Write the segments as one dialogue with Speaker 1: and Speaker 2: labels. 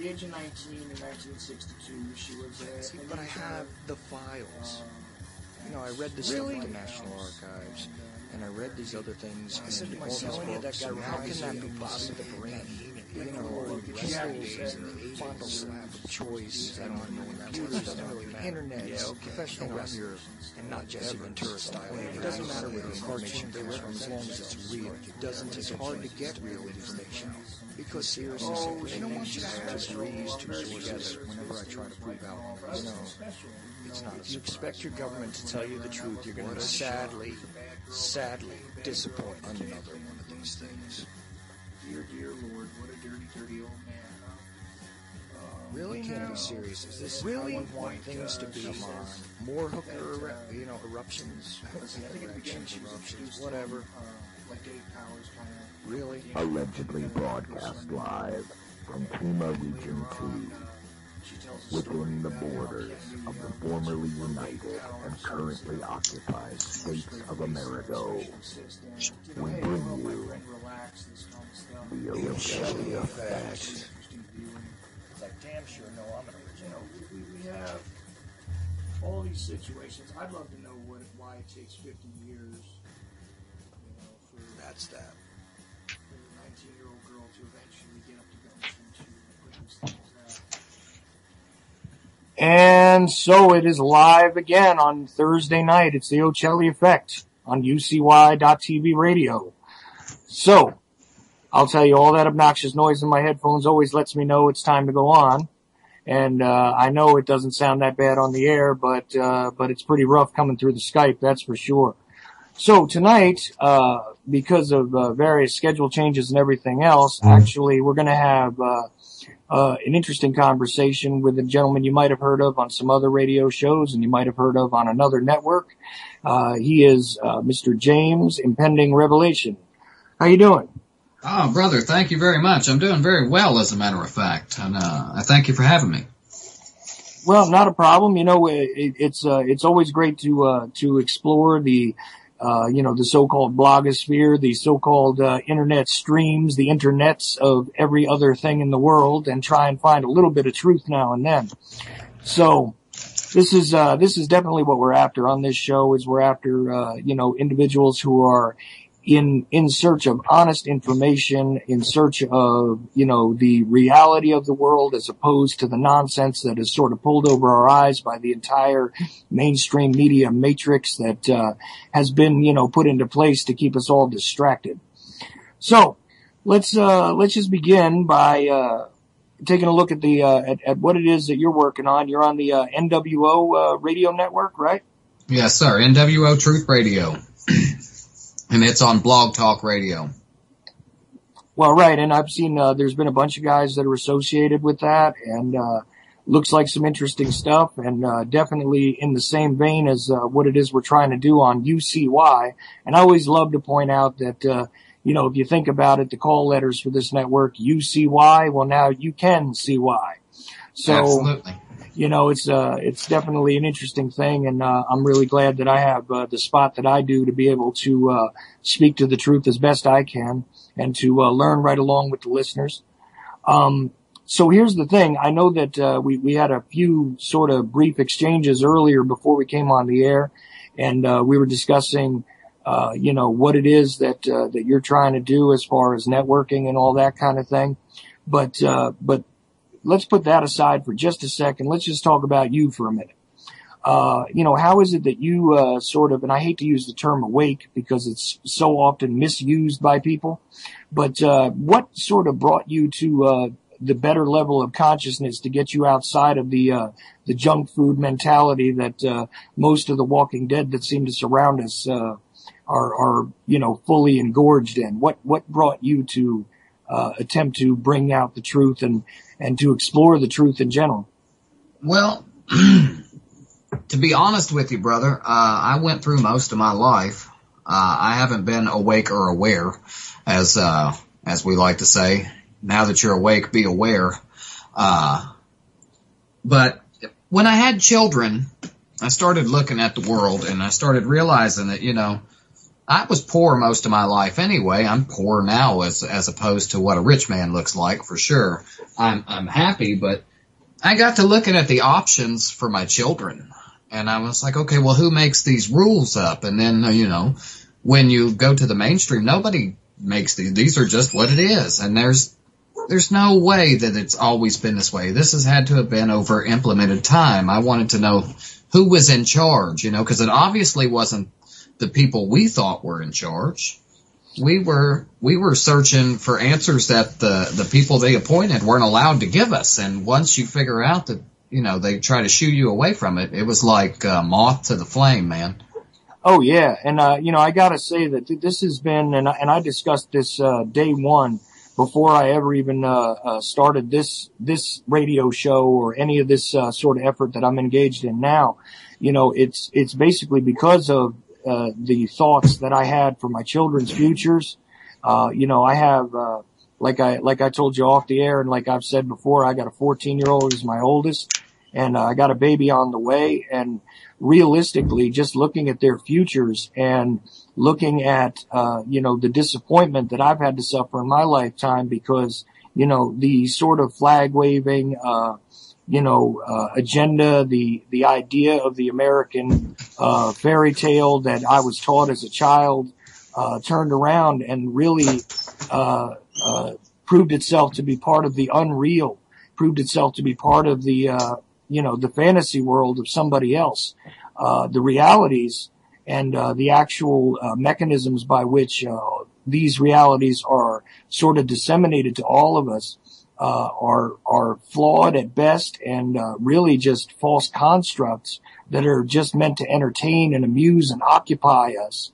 Speaker 1: the age of 19 in 1962, she was
Speaker 2: but I have the files. You know, I read this stuff at the National Archives, and I read these other things, and
Speaker 1: said to
Speaker 2: all these
Speaker 1: myself,
Speaker 2: books, and how can that be possible? You know, pistols and frontal slap of choice, I don't know, computers doesn't really matter. Internet, professional wrestlers, and not just even tourist style. It doesn't matter where the information comes from as long as it's real. It doesn't, it's hard to get real information. Because seriously, they don't want you to just read these two sources whenever I try to prove out, you know, it's not. If you expect your government to tell you the truth, you're going to sadly disappoint another one of these things.
Speaker 1: Dear Lord, what a dirty old man.
Speaker 2: Really? You can't be serious. Is this really how you want things to be? Come on. More hooker, eruptions, whatever. Really?
Speaker 3: Allegedly broadcast live from Pima Region 2, within the borders of the formerly united and currently occupied states of America. We bring you the Ochelli Effect.
Speaker 1: It's like, damn sure, no, I'm an original. We have all these situations. I'd love to know why it takes 50 years, for
Speaker 2: that's that.
Speaker 1: For a 19-year-old girl to eventually get up to guns and to put these things out. And so it is live again on Thursday night. It's the Ochelli Effect on UCY.TV radio. So, I'll tell you, all that obnoxious noise in my headphones always lets me know it's time to go on. And I know it doesn't sound that bad on the air, but it's pretty rough coming through the Skype, that's for sure. So tonight, because of various schedule changes and everything else, actually we're going to have an interesting conversation with a gentleman you might have heard of on some other radio shows and you might have heard of on another network. He is Mr. James Impending Revelation. How you doing?
Speaker 4: Oh, brother, thank you very much. I'm doing very well, as a matter of fact, and I thank you for having me.
Speaker 1: Well, not a problem. You know, it's always great to explore the the so-called blogosphere, the so-called internet streams, the internets of every other thing in the world, and try and find a little bit of truth now and then. So this is definitely what we're after on this show. Is we're after individuals who are in search of honest information, in search of, the reality of the world as opposed to the nonsense that is sort of pulled over our eyes by the entire mainstream media matrix that, has been, put into place to keep us all distracted. So, let's just begin by, taking a look at at what it is that you're working on. You're on the, NWO, radio network, right?
Speaker 4: Yes, sir. NWO Truth Radio. And it's on Blog Talk Radio.
Speaker 1: Well, right, and I've seen there's been a bunch of guys that are associated with that, and looks like some interesting stuff, and definitely in the same vein as what it is we're trying to do on UCY. And I always love to point out that, if you think about it, the call letters for this network, UCY, well, now you can see why. So,
Speaker 4: absolutely.
Speaker 1: It's definitely an interesting thing, and I'm really glad that I have the spot that I do to be able to speak to the truth as best I can and to learn right along with the listeners. So here's the thing. I know that we had a few sort of brief exchanges earlier before we came on the air, and we were discussing what it is that you're trying to do as far as networking and all that kind of thing. But let's put that aside for just a second. Let's just talk about you for a minute. How is it that you, and I hate to use the term awake because it's so often misused by people, but, what sort of brought you to, the better level of consciousness to get you outside of the junk food mentality that, most of the Walking Dead that seem to surround us, are fully engorged in? What brought you to, attempt to bring out the truth and to explore the truth in general?
Speaker 4: Well, to be honest with you, brother, I went through most of my life. I haven't been awake or aware, as we like to say. Now that you're awake, be aware. But when I had children, I started looking at the world and I started realizing that, I was poor most of my life anyway. I'm poor now as opposed to what a rich man looks like, for sure. I'm happy, but I got to looking at the options for my children, and I was like, okay, well, who makes these rules up? And then, when you go to the mainstream, nobody makes these are just what it is. And there's no way that it's always been this way. This has had to have been over implemented time. I wanted to know who was in charge, because it obviously wasn't the people we thought were in charge. We were searching for answers that the people they appointed weren't allowed to give us. And once you figure out that, they try to shoo you away from it, it was like moth to the flame, man.
Speaker 1: Oh yeah. And, I gotta say that this has been, and I discussed this, day one before I ever even, started this radio show or any of this, sort of effort that I'm engaged in now. It's basically because of, the thoughts that I had for my children's futures. I have, like I told you off the air, and like I've said before, I got a 14-year-old as my oldest, and I got a baby on the way. And realistically, just looking at their futures and looking at, the disappointment that I've had to suffer in my lifetime because, the sort of flag waving, agenda, the idea of the American, fairy tale that I was taught as a child, turned around and really, proved itself to be part of the unreal, proved itself to be part of the, the fantasy world of somebody else. The realities and, the actual, mechanisms by which, these realities are sort of disseminated to all of us, are flawed at best and, really just false constructs that are just meant to entertain and amuse and occupy us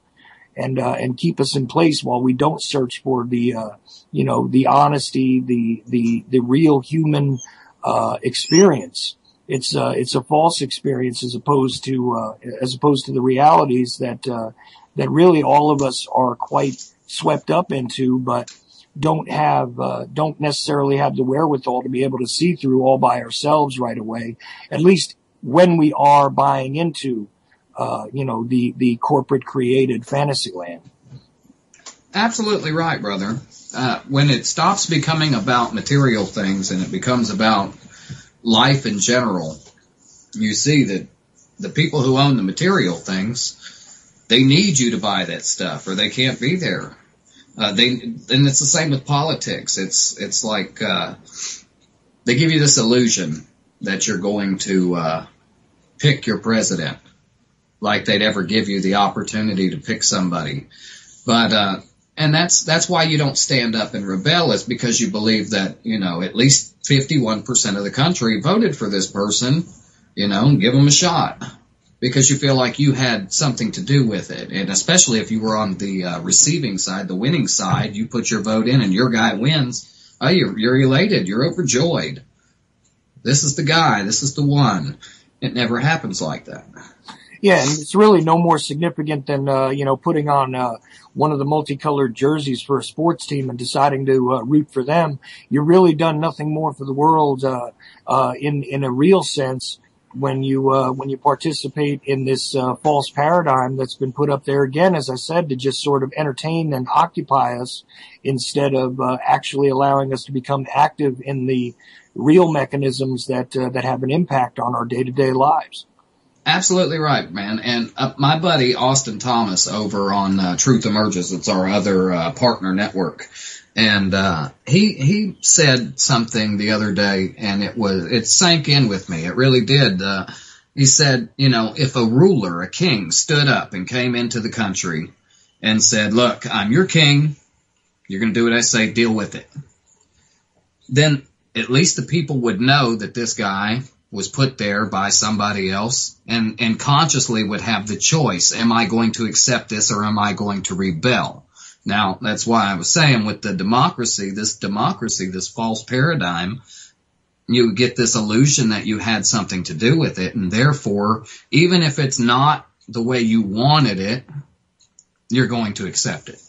Speaker 1: and keep us in place while we don't search for the, the honesty, the real human, experience. It's a false experience as opposed to the realities that really all of us are quite swept up into, but don't necessarily have the wherewithal to be able to see through all by ourselves right away, at least when we are buying into, the corporate created fantasy land.
Speaker 4: Absolutely right, brother. When it stops becoming about material things and it becomes about life in general, you see that the people who own the material things, they need you to buy that stuff or they can't be there. And it's the same with politics. It's like, they give you this illusion that you're going to, pick your president, like they'd ever give you the opportunity to pick somebody. But, and that's why you don't stand up and rebel, is because you believe that, at least 51% of the country voted for this person, and give them a shot. Because you feel like you had something to do with it. And especially if you were on the receiving side, the winning side, you put your vote in and your guy wins. Oh, you're elated. You're overjoyed. This is the guy. This is the one. It never happens like that.
Speaker 1: Yeah, and it's really no more significant than, putting on one of the multicolored jerseys for a sports team and deciding to root for them. You've really done nothing more for the world in a real sense when you participate in this false paradigm that's been put up there again, as I said, to just sort of entertain and occupy us instead of actually allowing us to become active in the real mechanisms that have an impact on our day-to-day lives.
Speaker 4: Absolutely right, man. And my buddy Austin Thomas over on Truth Emerges, it's our other partner network, and he said something the other day, and it sank in with me. It really did. He said, if a ruler, a king, stood up and came into the country and said, "Look, I'm your king. You're going to do what I say. Deal with it," then at least the people would know that this guy was put there by somebody else and consciously would have the choice. Am I going to accept this or am I going to rebel? Now, that's why I was saying with the democracy, this false paradigm, you get this illusion that you had something to do with it. And therefore, even if it's not the way you wanted it, you're going to accept it.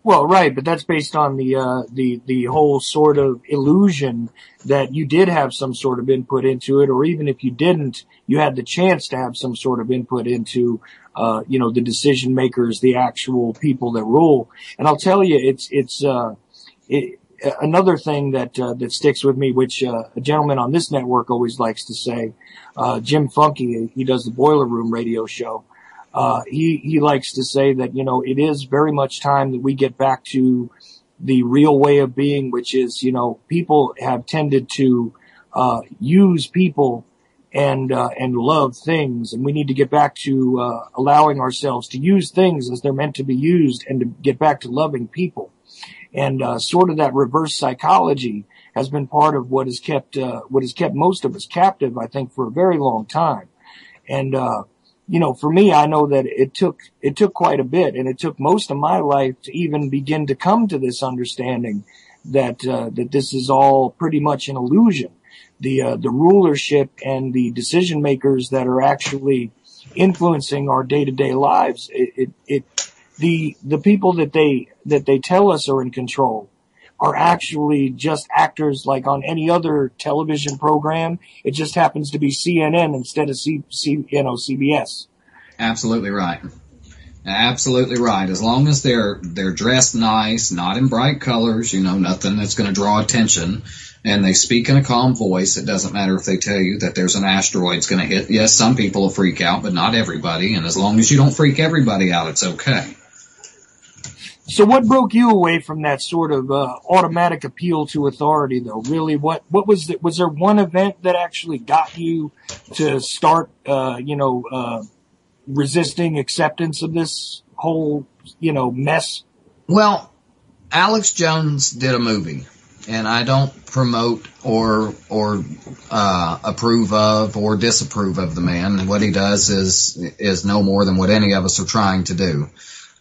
Speaker 1: Well, right, but that's based on the whole sort of illusion that you did have some sort of input into it, or even if you didn't, you had the chance to have some sort of input into the decision makers, the actual people that rule. And I'll tell you, another thing that sticks with me, which a gentleman on this network always likes to say, Jim Funky, he does the Boiler Room radio show. He likes to say that, it is very much time that we get back to the real way of being, which is, people have tended to use people and love things, and we need to get back to allowing ourselves to use things as they're meant to be used, and to get back to loving people. And sort of that reverse psychology has been part of what has kept most of us captive, I think, for a very long time. And for me, I know that it took quite a bit, and it took most of my life to even begin to come to this understanding that this is all pretty much an illusion. The rulership and the decision makers that are actually influencing our day-to-day lives, the people that they tell us are in control are actually just actors like on any other television program. It just happens to be CNN instead of CBS.
Speaker 4: Absolutely right. Absolutely right. As long as they're dressed nice, not in bright colors, nothing that's going to draw attention, and they speak in a calm voice, it doesn't matter if they tell you that there's an asteroid's going to hit. Yes, some people will freak out, but not everybody. And as long as you don't freak everybody out, it's okay.
Speaker 1: So what broke you away from that sort of automatic appeal to authority, though? Really, what was it? Was there one event that actually got you to start, resisting acceptance of this whole, mess?
Speaker 4: Well, Alex Jones did a movie, and I don't promote or approve of or disapprove of the man. What he does is no more than what any of us are trying to do.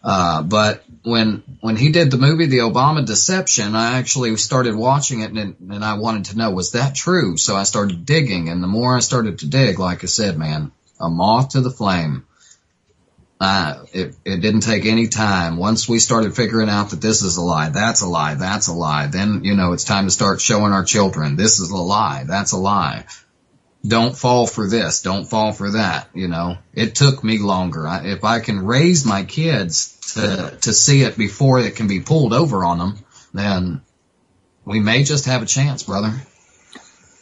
Speaker 4: But when he did the movie, The Obama Deception, I actually started watching it, and I wanted to know, was that true? So I started digging, and the more I started to dig, like I said, man, a moth to the flame. It didn't take any time. Once we started figuring out that this is a lie, that's a lie, that's a lie, then, it's time to start showing our children, this is a lie, that's a lie. Don't fall for this, don't fall for that, It took me longer. If I can raise my kids to see it before it can be pulled over on them, then we may just have a chance, brother.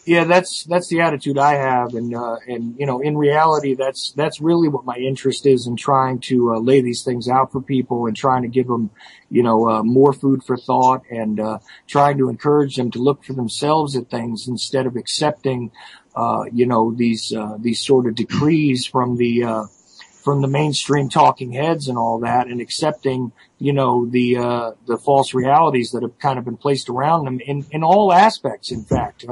Speaker 1: Yeah, that's the attitude I have, and in reality, that's really what my interest is in trying to lay these things out for people and trying to give them, more food for thought, and trying to encourage them to look for themselves at things instead of accepting, these sort of decrees from the mainstream talking heads and all that, and accepting, the false realities that have kind of been placed around them in all aspects, in fact.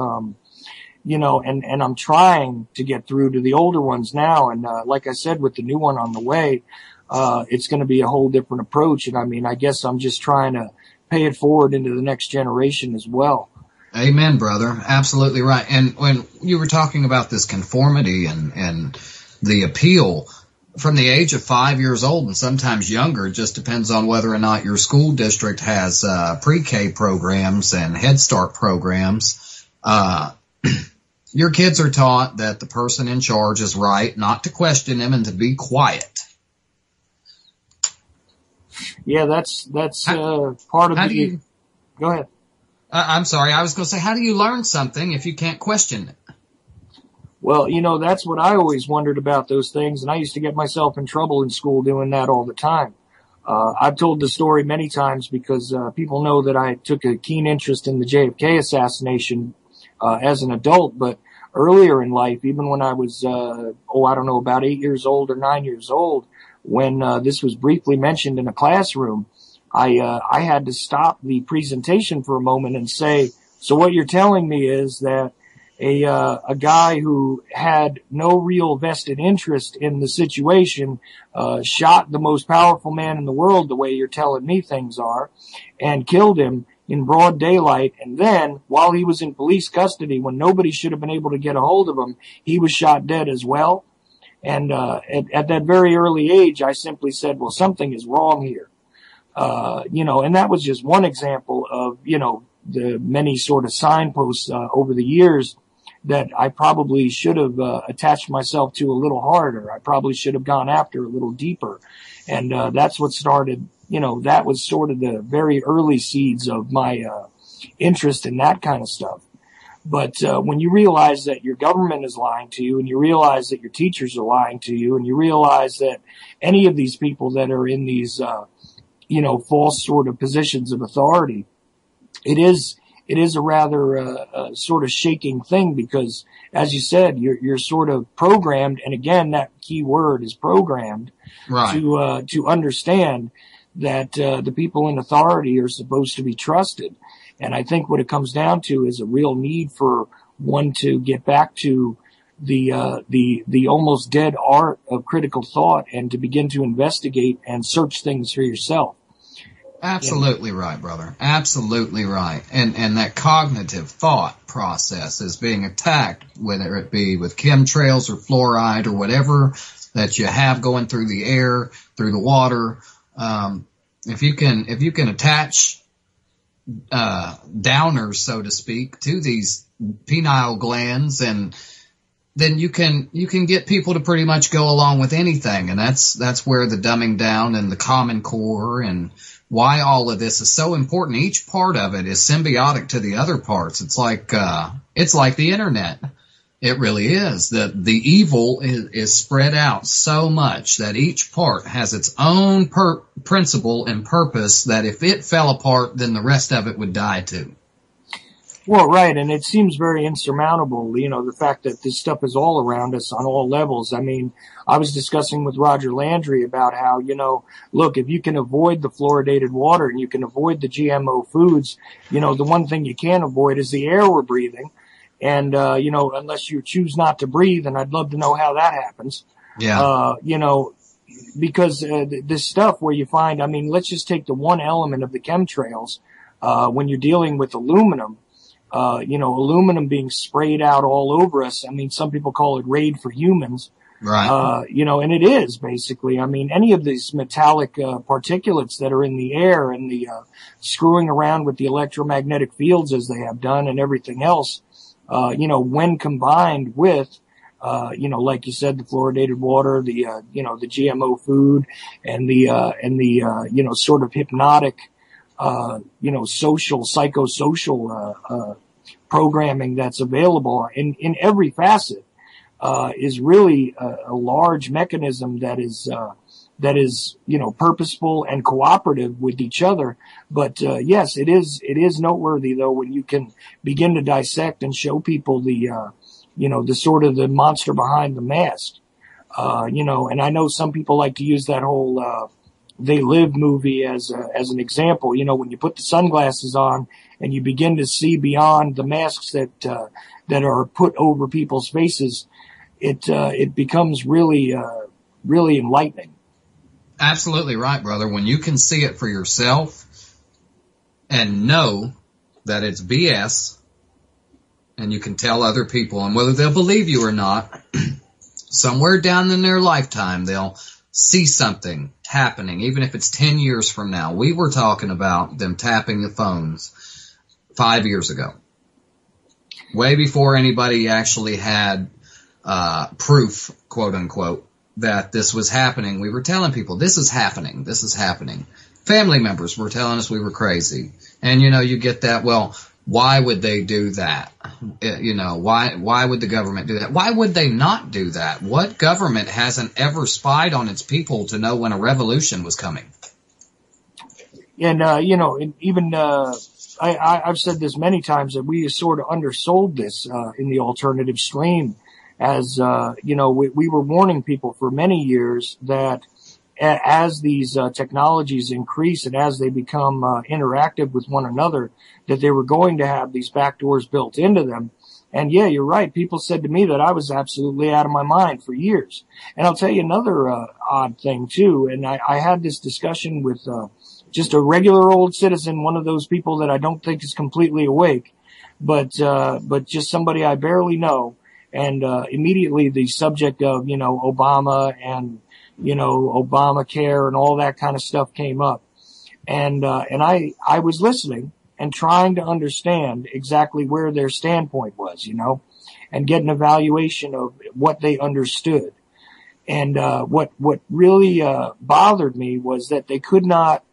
Speaker 1: And I'm trying to get through to the older ones now. And, like I said, with the new one on the way, it's going to be a whole different approach. And I guess I'm just trying to pay it forward into the next generation as well.
Speaker 4: Amen, brother. Absolutely right. And when you were talking about this conformity and the appeal from the age of 5 years old and sometimes younger, it just depends on whether or not your school district has, pre-K programs and Head Start programs. Your kids are taught that the person in charge is right, not to question him, and to be quiet.
Speaker 1: Yeah, that's part of the. Go ahead.
Speaker 4: I'm sorry. I was going to say, how do you learn something if you can't question it?
Speaker 1: Well, that's what I always wondered about those things, and I used to get myself in trouble in school doing that all the time. I've told the story many times because people know that I took a keen interest in the JFK assassination as an adult, but earlier in life, even when I was, about 8 years old or 9 years old, when this was briefly mentioned in a classroom, I had to stop the presentation for a moment and say, so what you're telling me is that a guy who had no real vested interest in the situation shot the most powerful man in the world, the way you're telling me things are, and killed him in broad daylight, and then, while he was in police custody, when nobody should have been able to get a hold of him, he was shot dead as well. And at that very early age, I simply said, well, something is wrong here. And that was just one example of, the many sort of signposts over the years that I probably should have attached myself to a little harder. I probably should have gone after a little deeper. And that's what started, that was sort of the very early seeds of my interest in that kind of stuff. But when you realize that your government is lying to you, and you realize that your teachers are lying to you, and you realize that any of these people that are in these false sort of positions of authority, it is a rather sort of shaking thing, because, as you said, you're sort of programmed, and again, that key word is programmed, right, to understand that the people in authority are supposed to be trusted. And I think what it comes down to is a real need for one to get back to the almost dead art of critical thought, and to begin to investigate and search things for yourself.
Speaker 4: Absolutely right, brother. Absolutely right. And that cognitive thought process is being attacked, whether it be with chemtrails or fluoride or whatever that you have going through the air, through the water. If you can attach downers, so to speak, to these pineal glands, and then you can get people to pretty much go along with anything. And that's where the dumbing down and the Common Core and why all of this is so important. Each part of it is symbiotic to the other parts. It's like the internet. It really is. The evil is spread out so much that each part has its own principle and purpose, that if it fell apart, then the rest of it would die too.
Speaker 1: Well, right, and it seems very insurmountable, the fact that this stuff is all around us on all levels. I mean, I was discussing with Roger Landry about how, look, if you can avoid the fluoridated water and you can avoid the GMO foods, the one thing you can't avoid is the air we're breathing. And, unless you choose not to breathe, and I'd love to know how that happens. Yeah. Because this stuff where you find, let's just take the one element of the chemtrails, when you're dealing with aluminum, aluminum being sprayed out all over us. Some people call it raid for humans. Right. And it is basically, any of these metallic, particulates that are in the air, and the, screwing around with the electromagnetic fields as they have done, and everything else, when combined with, like you said, the fluoridated water, the GMO food, and the sort of hypnotic, psychosocial, programming that's available in every facet, is really a large mechanism that is, purposeful and cooperative with each other. But, yes, it is noteworthy, though, when you can begin to dissect and show people the sort of the monster behind the mask. And I know some people like to use that whole, They Live movie as an example. When you put the sunglasses on and you begin to see beyond the masks that are put over people's faces, it becomes really enlightening.
Speaker 4: Absolutely right, brother. When you can see it for yourself and know that it's BS, and you can tell other people, and whether they'll believe you or not, somewhere down in their lifetime, they'll see something happening, even if it's 10 years from now. We were talking about them tapping the phones 5 years ago, way before anybody actually had proof, quote unquote, that this was happening. We were telling people, this is happening. This is happening. Family members were telling us we were crazy. And, you get that, well, why would they do that? Why would the government do that? Why would they not do that? What government hasn't ever spied on its people to know when a revolution was coming?
Speaker 1: And, I've said this many times, that we sort of undersold this, in the alternative stream. As, we were warning people for many years that as these technologies increase and as they become interactive with one another, that they were going to have these backdoors built into them. And yeah, you're right. People said to me that I was absolutely out of my mind for years. And I'll tell you another odd thing too. And I had this discussion with just a regular old citizen, one of those people that I don't think is completely awake, but just somebody I barely know. And immediately the subject of, Obama and, Obamacare and all that kind of stuff came up. And I was listening, and trying to understand exactly where their standpoint was, and get an evaluation of what they understood. And what really bothered me was that they could not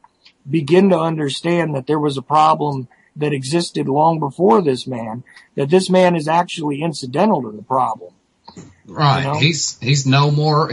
Speaker 1: begin to understand that there was a problem that existed long before this man, that this man is actually incidental to the problem.
Speaker 4: Right. He's no more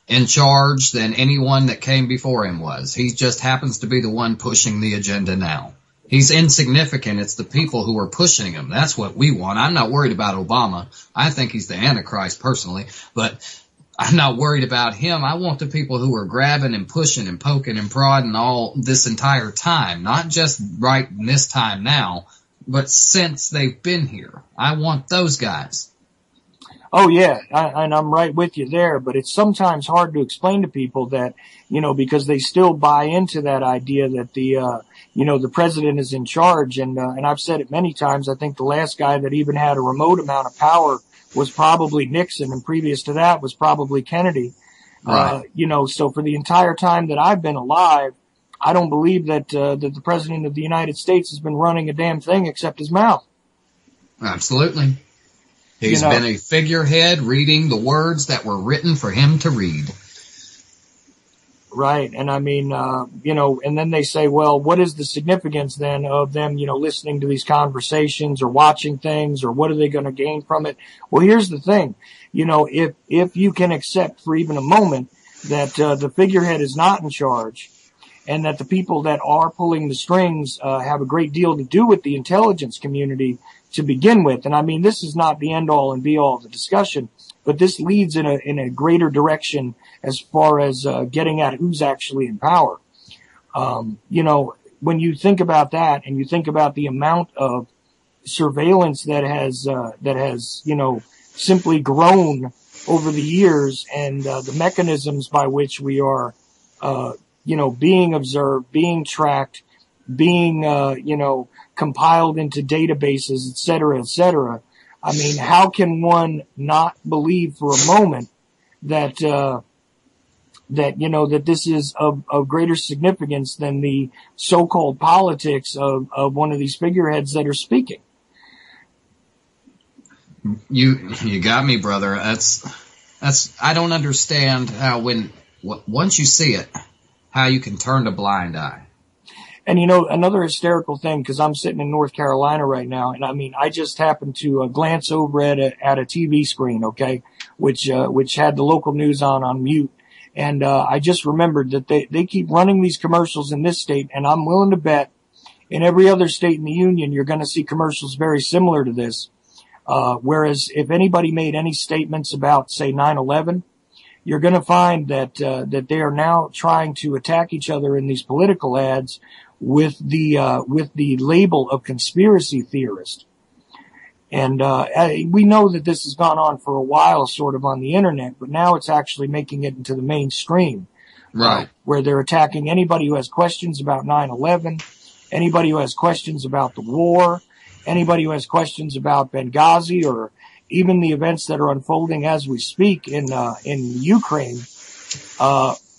Speaker 4: in charge than anyone that came before him was. He just happens to be the one pushing the agenda now. He's insignificant. It's the people who are pushing him. That's what we want. I'm not worried about Obama. I think he's the Antichrist personally, but I'm not worried about him. I want the people who are grabbing and pushing and poking and prodding all this entire time, not just right this time now, but since they've been here. I want those guys.
Speaker 1: Oh, yeah, and I'm right with you there, but it's sometimes hard to explain to people that, because they still buy into that idea that the president is in charge, and I've said it many times. I think the last guy that even had a remote amount of power was probably Nixon, and previous to that was probably Kennedy.
Speaker 4: Right.
Speaker 1: So for the entire time that I've been alive, I don't believe that the president of the United States has been running a damn thing except his mouth.
Speaker 4: Absolutely. He's been a figurehead reading the words that were written for him to read.
Speaker 1: Right. And I mean, and then they say, well, what is the significance then of them, listening to these conversations or watching things, or what are they going to gain from it? Well, here's the thing. If you can accept for even a moment that the figurehead is not in charge, and that the people that are pulling the strings have a great deal to do with the intelligence community to begin with. And I mean, this is not the end all and be all of the discussion, but this leads in a greater direction as far as getting at who's actually in power. When you think about that, and you think about the amount of surveillance that has simply grown over the years, and the mechanisms by which we are being observed, being tracked, being compiled into databases, et cetera, et cetera. I mean, how can one not believe for a moment that this is of greater significance than the so-called politics of one of these figureheads that are speaking?
Speaker 4: You got me, brother. That's I don't understand how once you see it, how you can turn a blind eye.
Speaker 1: And another hysterical thing, because I'm sitting in North Carolina right now, and I mean, I just happened to glance over at a TV screen, okay, which had the local news on mute, and I just remembered that they keep running these commercials in this state, and I'm willing to bet in every other state in the union you're going to see commercials very similar to this. Whereas if anybody made any statements about, say, 9/11, you're going to find that they are now trying to attack each other in these political ads with the label of conspiracy theorist. And we know that this has gone on for a while, sort of on the internet, but now it's actually making it into the mainstream,
Speaker 4: right?
Speaker 1: Where they're attacking anybody who has questions about 9/11, anybody who has questions about the war, anybody who has questions about Benghazi, or even the events that are unfolding as we speak in Ukraine.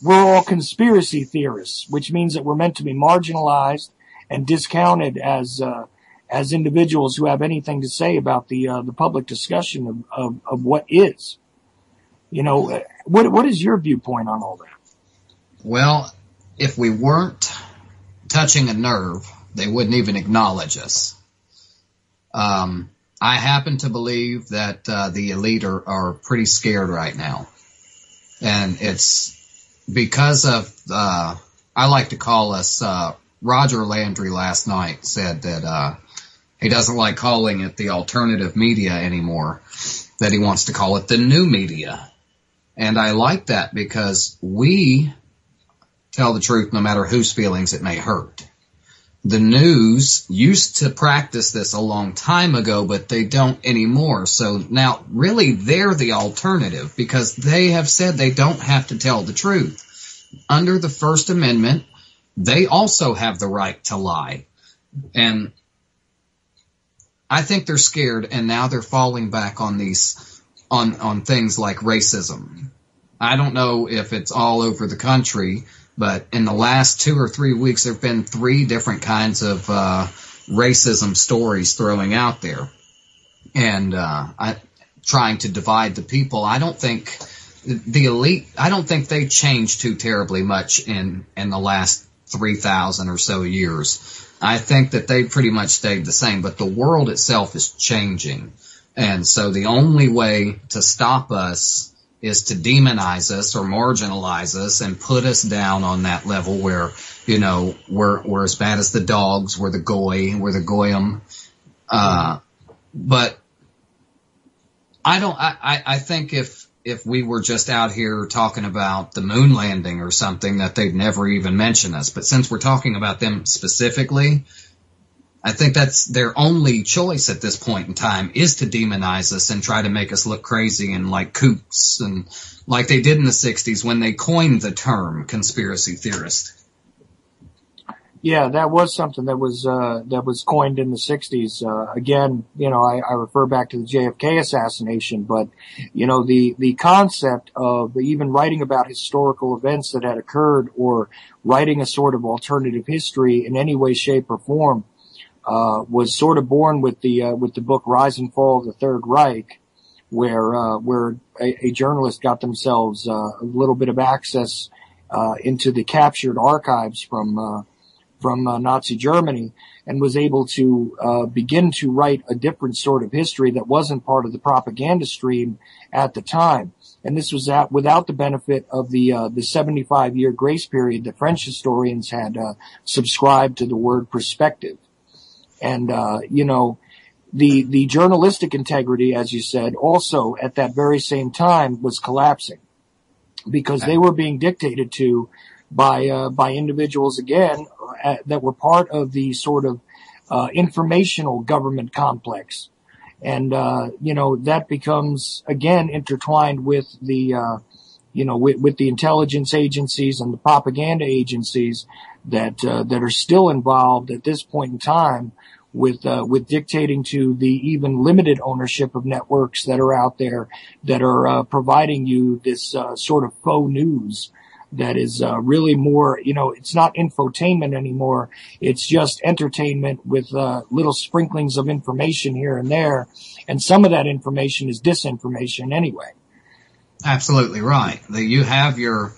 Speaker 1: We're all conspiracy theorists, which means that we're meant to be marginalized and discounted as individuals who have anything to say about the public discussion of what is. What is your viewpoint on all that?
Speaker 4: Well, if we weren't touching a nerve, they wouldn't even acknowledge us. I happen to believe that the elite are pretty scared right now. And it's because of, I like to call us, Roger Landry last night said that he doesn't like calling it the alternative media anymore, that he wants to call it the new media. And I like that because we tell the truth no matter whose feelings it may hurt. The news used to practice this a long time ago, but they don't anymore. So now really they're the alternative because they have said they don't have to tell the truth. Under the First Amendment, they also have the right to lie. And I think they're scared, and now they're falling back on these, on things like racism. I don't know if it's all over the country, But in the last 2 or 3 weeks, there have been 3 different kinds of racism stories throwing out there, and trying to divide the people. I don't think the elite, I don't think they changed too terribly much in the last 3,000 or so years. I think that they pretty much stayed the same, but the world itself is changing. And so the only way to stop us is to demonize us or marginalize us and put us down on that level where, you know, we're as bad as the dogs, we're the goy, we're the goyim. But I think if we were just out here talking about the moon landing or something, that they'd never even mention us. But since we're talking about them specifically, I think that's their only choice at this point in time, is to demonize us and try to make us look crazy and like kooks, and like they did in the 60s when they coined the term conspiracy theorist.
Speaker 1: Yeah, that was something that was coined in the 60s. Again, you know, I refer back to the JFK assassination, but, you know, the concept of even writing about historical events that had occurred, or writing a sort of alternative history in any way, shape, or form, was sort of born with the book Rise and Fall of the Third Reich, where a journalist got themselves a little bit of access into the captured archives from Nazi Germany, and was able to begin to write a different sort of history that wasn't part of the propaganda stream at the time. And this was without the benefit of the 75-year grace period that French historians had subscribed to the word perspective. And you know, the journalistic integrity, as you said, also at that very same time was collapsing, because they were being dictated to by individuals, again, that were part of the sort of informational government complex. And you know, that becomes again intertwined with the you know, with the intelligence agencies and the propaganda agencies that are still involved at this point in time with dictating to the even limited ownership of networks that are out there that are providing you this sort of faux news that is really more, you know, it's not infotainment anymore. It's just entertainment with little sprinklings of information here and there, and some of that information is disinformation anyway.
Speaker 4: Absolutely right. You have your,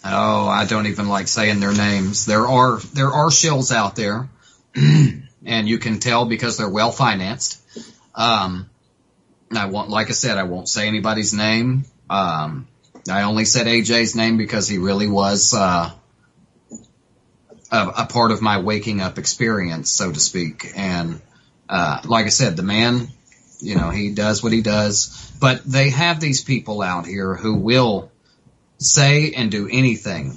Speaker 4: I don't even like saying their names. There are shills out there, and you can tell because they're well financed. Like I said, I won't say anybody's name. I only said AJ's name because he really was a part of my waking up experience, so to speak. And like I said, the man, you know, he does what he does. But they have these people out here who will say and do anything.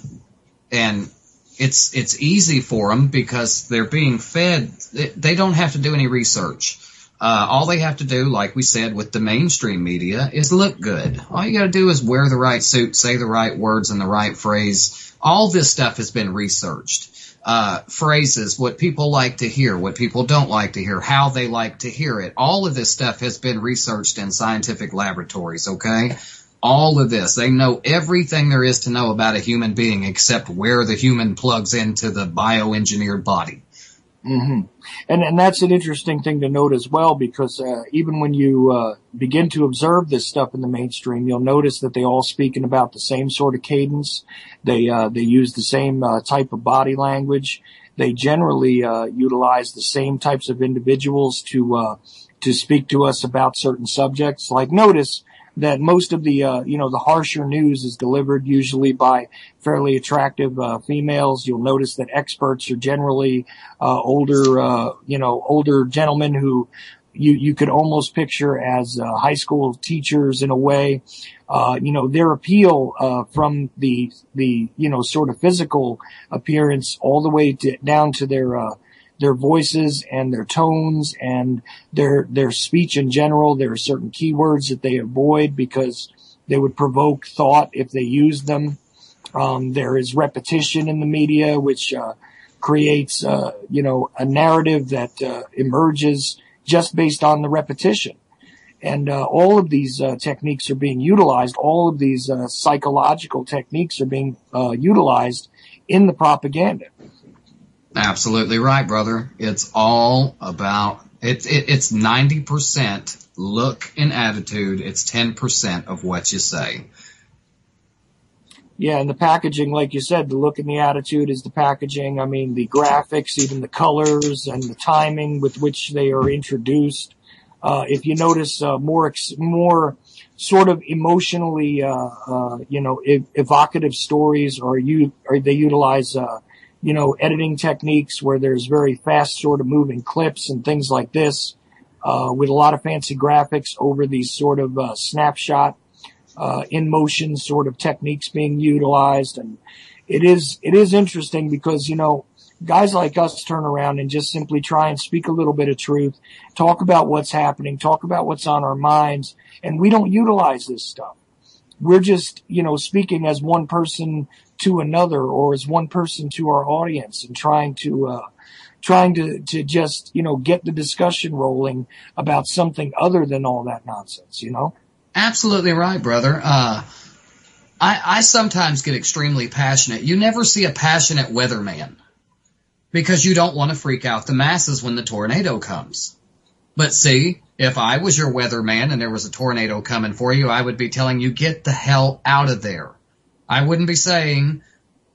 Speaker 4: And it's easy for them because they're being fed. They don't have to do any research. All they have to do, like we said, with the mainstream media, is look good. All you got to do is wear the right suit, say the right words in the right phrase. All this stuff has been researched. Phrases, what people like to hear, what people don't like to hear, how they like to hear it. All of this stuff has been researched in scientific laboratories, okay? All of this. They know everything there is to know about a human being except where the human plugs into the bioengineered body.
Speaker 1: Mm-hmm. And that's an interesting thing to note as well, because even when you begin to observe this stuff in the mainstream, you'll notice that they all speak in about the same sort of cadence. They use the same type of body language. They generally utilize the same types of individuals to speak to us about certain subjects. Like, notice that most of the the harsher news is delivered usually by fairly attractive females. You'll notice that experts are generally older gentlemen who you could almost picture as high school teachers in a way. Their appeal from the sort of physical appearance all the way down to their voices and their tones and their speech in general. There are certain keywords that they avoid because they would provoke thought if they used them. There is repetition in the media, which creates a narrative that emerges just based on the repetition. And all of these techniques are being utilized. All of these psychological techniques are being utilized in the propaganda.
Speaker 4: Absolutely right, brother. It's all about it's 90% look and attitude. It's 10% of what you say.
Speaker 1: Yeah, and the packaging, like you said, the look and the attitude is the packaging. I mean, the graphics, even the colors and the timing with which they are introduced. If you notice, more sort of emotionally, evocative stories, or they utilize, editing techniques where there's very fast sort of moving clips and things like this, with a lot of fancy graphics over these sort of, snapshot, in motion sort of techniques being utilized. And it is interesting because, guys like us turn around and just simply try and speak a little bit of truth, talk about what's happening, talk about what's on our minds, and we don't utilize this stuff. We're just, speaking as one person to another, or as one person to our audience, and trying to just, get the discussion rolling about something other than all that nonsense,
Speaker 4: Absolutely right, brother. I sometimes get extremely passionate. You never see a passionate weatherman because you don't want to freak out the masses when the tornado comes. But see, if I was your weatherman and there was a tornado coming for you, I would be telling you, get the hell out of there. I wouldn't be saying,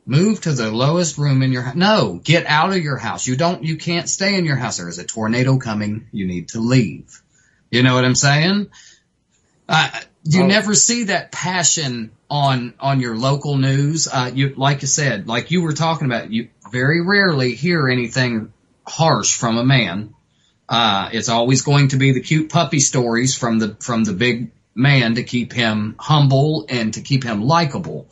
Speaker 4: move to the lowest room in your house. No, get out of your house. You can't stay in your house. There is a tornado coming. You need to leave. You know what I'm saying? You never see that passion on your local news. Like you said, like you were talking about, you very rarely hear anything harsh from a man. It's always going to be the cute puppy stories from the big man to keep him humble and to keep him likable.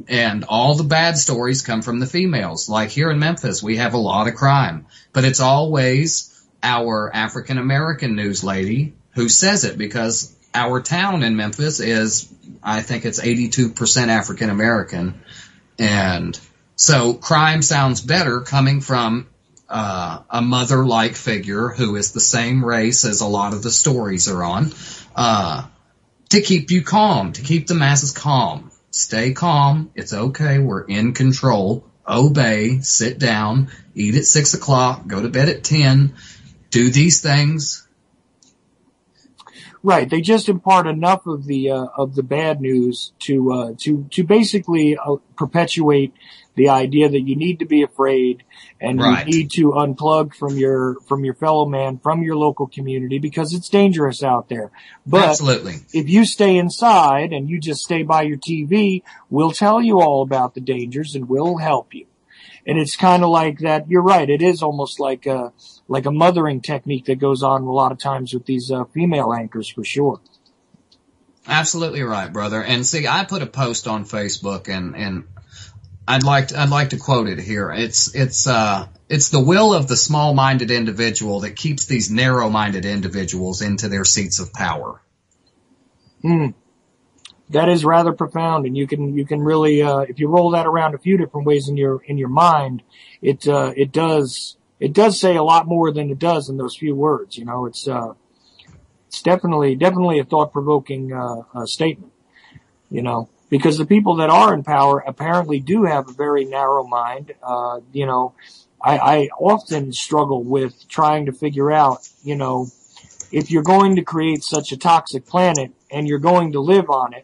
Speaker 4: And all the bad stories come from the females. Like here in Memphis, we have a lot of crime, but it's always our African American news lady who says it, because our town in Memphis is, I think it's 82% African American. And so crime sounds better coming from a mother-like figure who is the same race as a lot of the stories are on, to keep you calm, to keep the masses calm. Stay calm. It's okay. We're in control. Obey. Sit down. Eat at 6 o'clock. Go to bed at 10. Do these things.
Speaker 1: Right. They just impart enough of the bad news to basically perpetuate the idea that you need to be afraid, and
Speaker 4: Right.
Speaker 1: you need to unplug from your fellow man, from your local community, because it's dangerous out there. But
Speaker 4: Absolutely.
Speaker 1: if you stay inside and you just stay by your TV, we'll tell you all about the dangers and we'll help you. And it's kind of like that. You're right. It is almost like a mothering technique that goes on a lot of times with these female anchors, for sure.
Speaker 4: Absolutely right, brother. And see, I put a post on Facebook, and I'd like to quote it here. It's the will of the small-minded individual that keeps these narrow-minded individuals into their seats of power.
Speaker 1: That is rather profound, and you can really, if you roll that around a few different ways in your mind, it does say a lot more than it does in those few words. It's definitely a thought-provoking statement. Because the people that are in power apparently do have a very narrow mind. I often struggle with trying to figure out, if you're going to create such a toxic planet and you're going to live on it,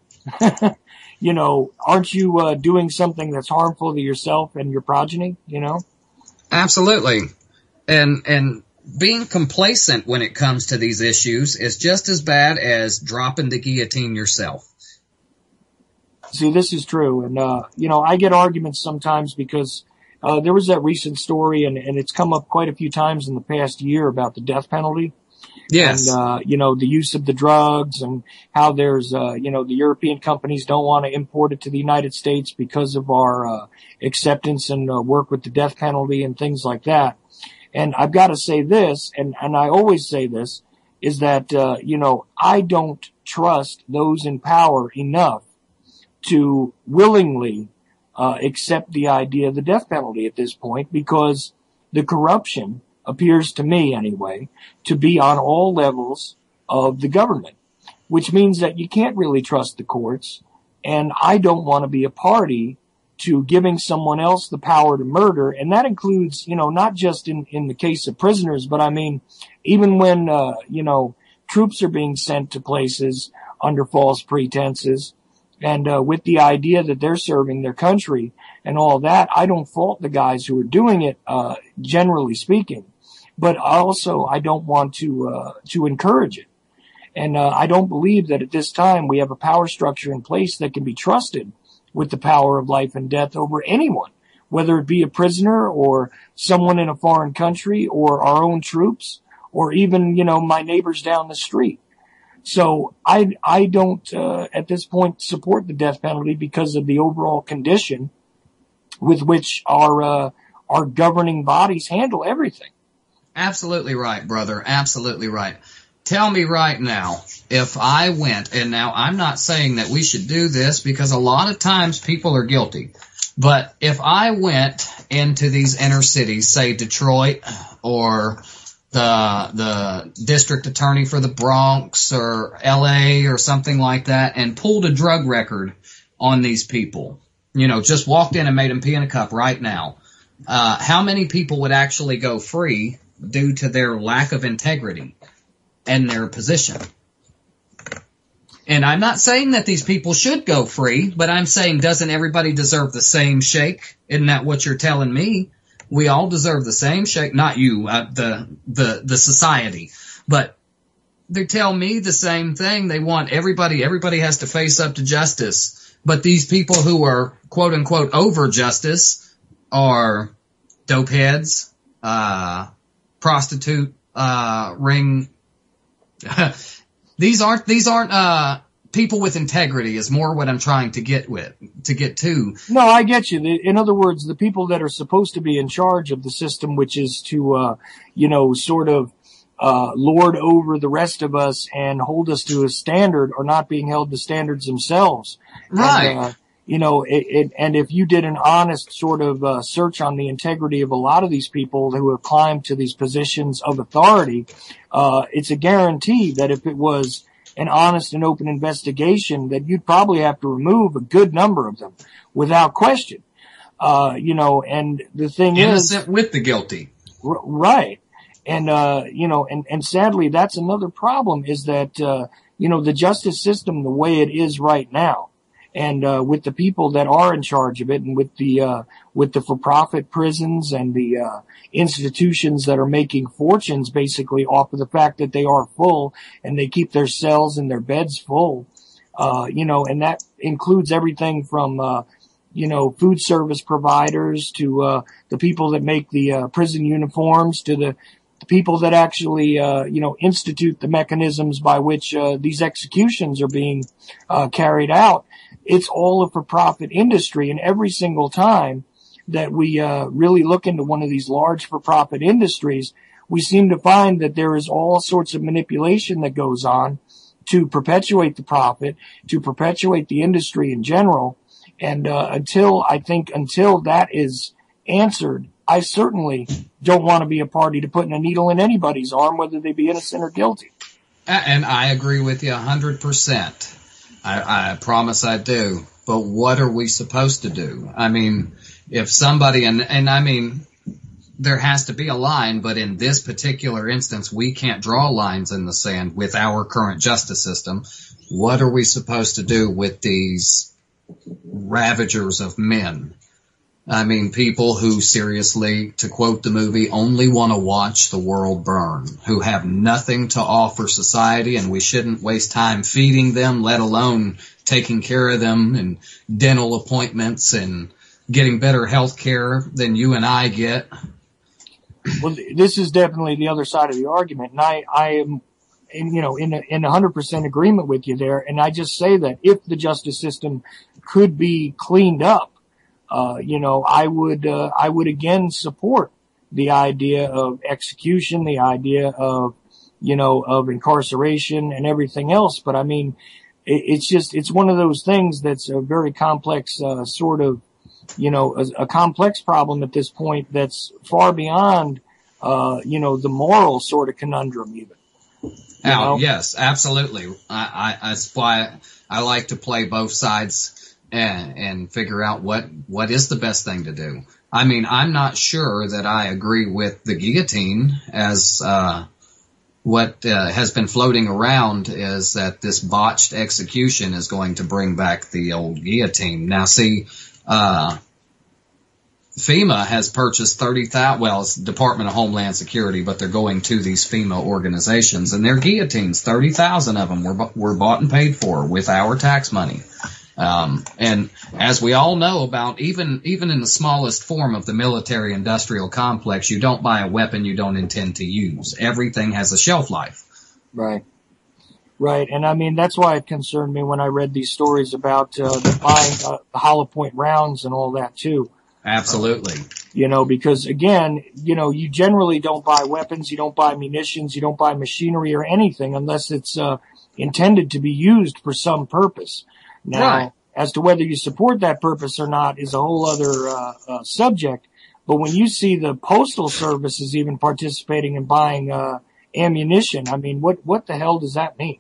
Speaker 1: aren't you doing something that's harmful to yourself and your progeny,
Speaker 4: Absolutely. And being complacent when it comes to these issues is just as bad as dropping the guillotine yourself.
Speaker 1: See, this is true. And, I get arguments sometimes because there was that recent story, and it's come up quite a few times in the past year, about the death penalty.
Speaker 4: Yes.
Speaker 1: And, the use of the drugs, and how there's, the European companies don't want to import it to the United States because of our acceptance and work with the death penalty and things like that. And I've got to say this, and I always say this, is that, I don't trust those in power enough to willingly accept the idea of the death penalty at this point, because the corruption appears to me, anyway, to be on all levels of the government, which means that you can't really trust the courts. And I don't want to be a party to giving someone else the power to murder. And that includes, not just in the case of prisoners, but I mean, even when, troops are being sent to places under false pretenses and with the idea that they're serving their country and all that. I don't fault the guys who are doing it, generally speaking, but also I don't want to encourage it. And I don't believe that at this time we have a power structure in place that can be trusted with the power of life and death over anyone, whether it be a prisoner or someone in a foreign country or our own troops or even, my neighbors down the street. So I don't, at this point support the death penalty because of the overall condition with which our governing bodies handle everything.
Speaker 4: Absolutely right, brother. Absolutely right. Tell me right now, if I went, and now I'm not saying that we should do this because a lot of times people are guilty, but if I went into these inner cities, say Detroit or the district attorney for the Bronx or LA or something like that and pulled a drug record on these people, just walked in and made them pee in a cup right now, how many people would actually go free due to their lack of integrity and their position? And I'm not saying that these people should go free, but I'm saying, doesn't everybody deserve the same shake? Isn't that what you're telling me? We all deserve the same shake, not you, the society, but they tell me the same thing. They want everybody has to face up to justice, but these people who are quote unquote over justice are dope heads, prostitute, ring. These aren't people with integrity is more what I'm trying to get to.
Speaker 1: No, I get you. In other words, the people that are supposed to be in charge of the system, which is to, sort of, lord over the rest of us and hold us to a standard, are not being held to standards themselves.
Speaker 4: Right.
Speaker 1: And if you did an honest sort of search on the integrity of a lot of these people who have climbed to these positions of authority, it's a guarantee that if it was an honest and open investigation, that you'd probably have to remove a good number of them without question. And the thing
Speaker 4: innocent with the guilty.
Speaker 1: Right. And, and sadly, that's another problem is that, the justice system, the way it is right now, and with the people that are in charge of it, and with the for-profit prisons and the institutions that are making fortunes basically off of the fact that they are full and they keep their cells and their beds full, and that includes everything from food service providers to the people that make the prison uniforms to the people that actually institute the mechanisms by which these executions are being carried out. It's all a for-profit industry, and every single time that we really look into one of these large for-profit industries, we seem to find that there is all sorts of manipulation that goes on to perpetuate the profit, to perpetuate the industry in general. And until that is answered, I certainly don't want to be a party to putting a needle in anybody's arm, whether they be innocent or guilty.
Speaker 4: And I agree with you 100%. I promise I do. But what are we supposed to do? I mean, if somebody, and I mean, there has to be a line, but in this particular instance, we can't draw lines in the sand with our current justice system. What are we supposed to do with these ravagers of men? I mean, people who seriously, to quote the movie, only want to watch the world burn, who have nothing to offer society, and we shouldn't waste time feeding them, let alone taking care of them and dental appointments and getting better health care than you and I get.
Speaker 1: Well, this is definitely the other side of the argument, and I am, in 100% agreement with you there. And I just say that if the justice system could be cleaned up, I would again support the idea of execution, the idea of, of incarceration and everything else. But I mean, it's one of those things that's a very complex, sort of, a complex problem at this point that's far beyond, the moral sort of conundrum even.
Speaker 4: Oh, yes, absolutely. That's why I like to play both sides and figure out what is the best thing to do. I mean, I'm not sure that I agree with the guillotine as, what has been floating around is that this botched execution is going to bring back the old guillotine. Now see, FEMA has purchased 30,000, well, it's Department of Homeland Security, but they're going to these FEMA organizations, and their guillotines, 30,000 of them were bought and paid for with our tax money. And as we all know about, even in the smallest form of the military industrial complex, you don't buy a weapon you don't intend to use. Everything has a shelf life.
Speaker 1: Right. Right. And I mean, that's why it concerned me when I read these stories about, the buying, the hollow point rounds and all that too.
Speaker 4: Absolutely.
Speaker 1: Because again, you generally don't buy weapons, you don't buy munitions, you don't buy machinery or anything unless it's, intended to be used for some purpose. Now, right. As to whether you support that purpose or not is a whole other subject. But when you see the Postal Service is even participating in buying ammunition, I mean, what the hell does that mean?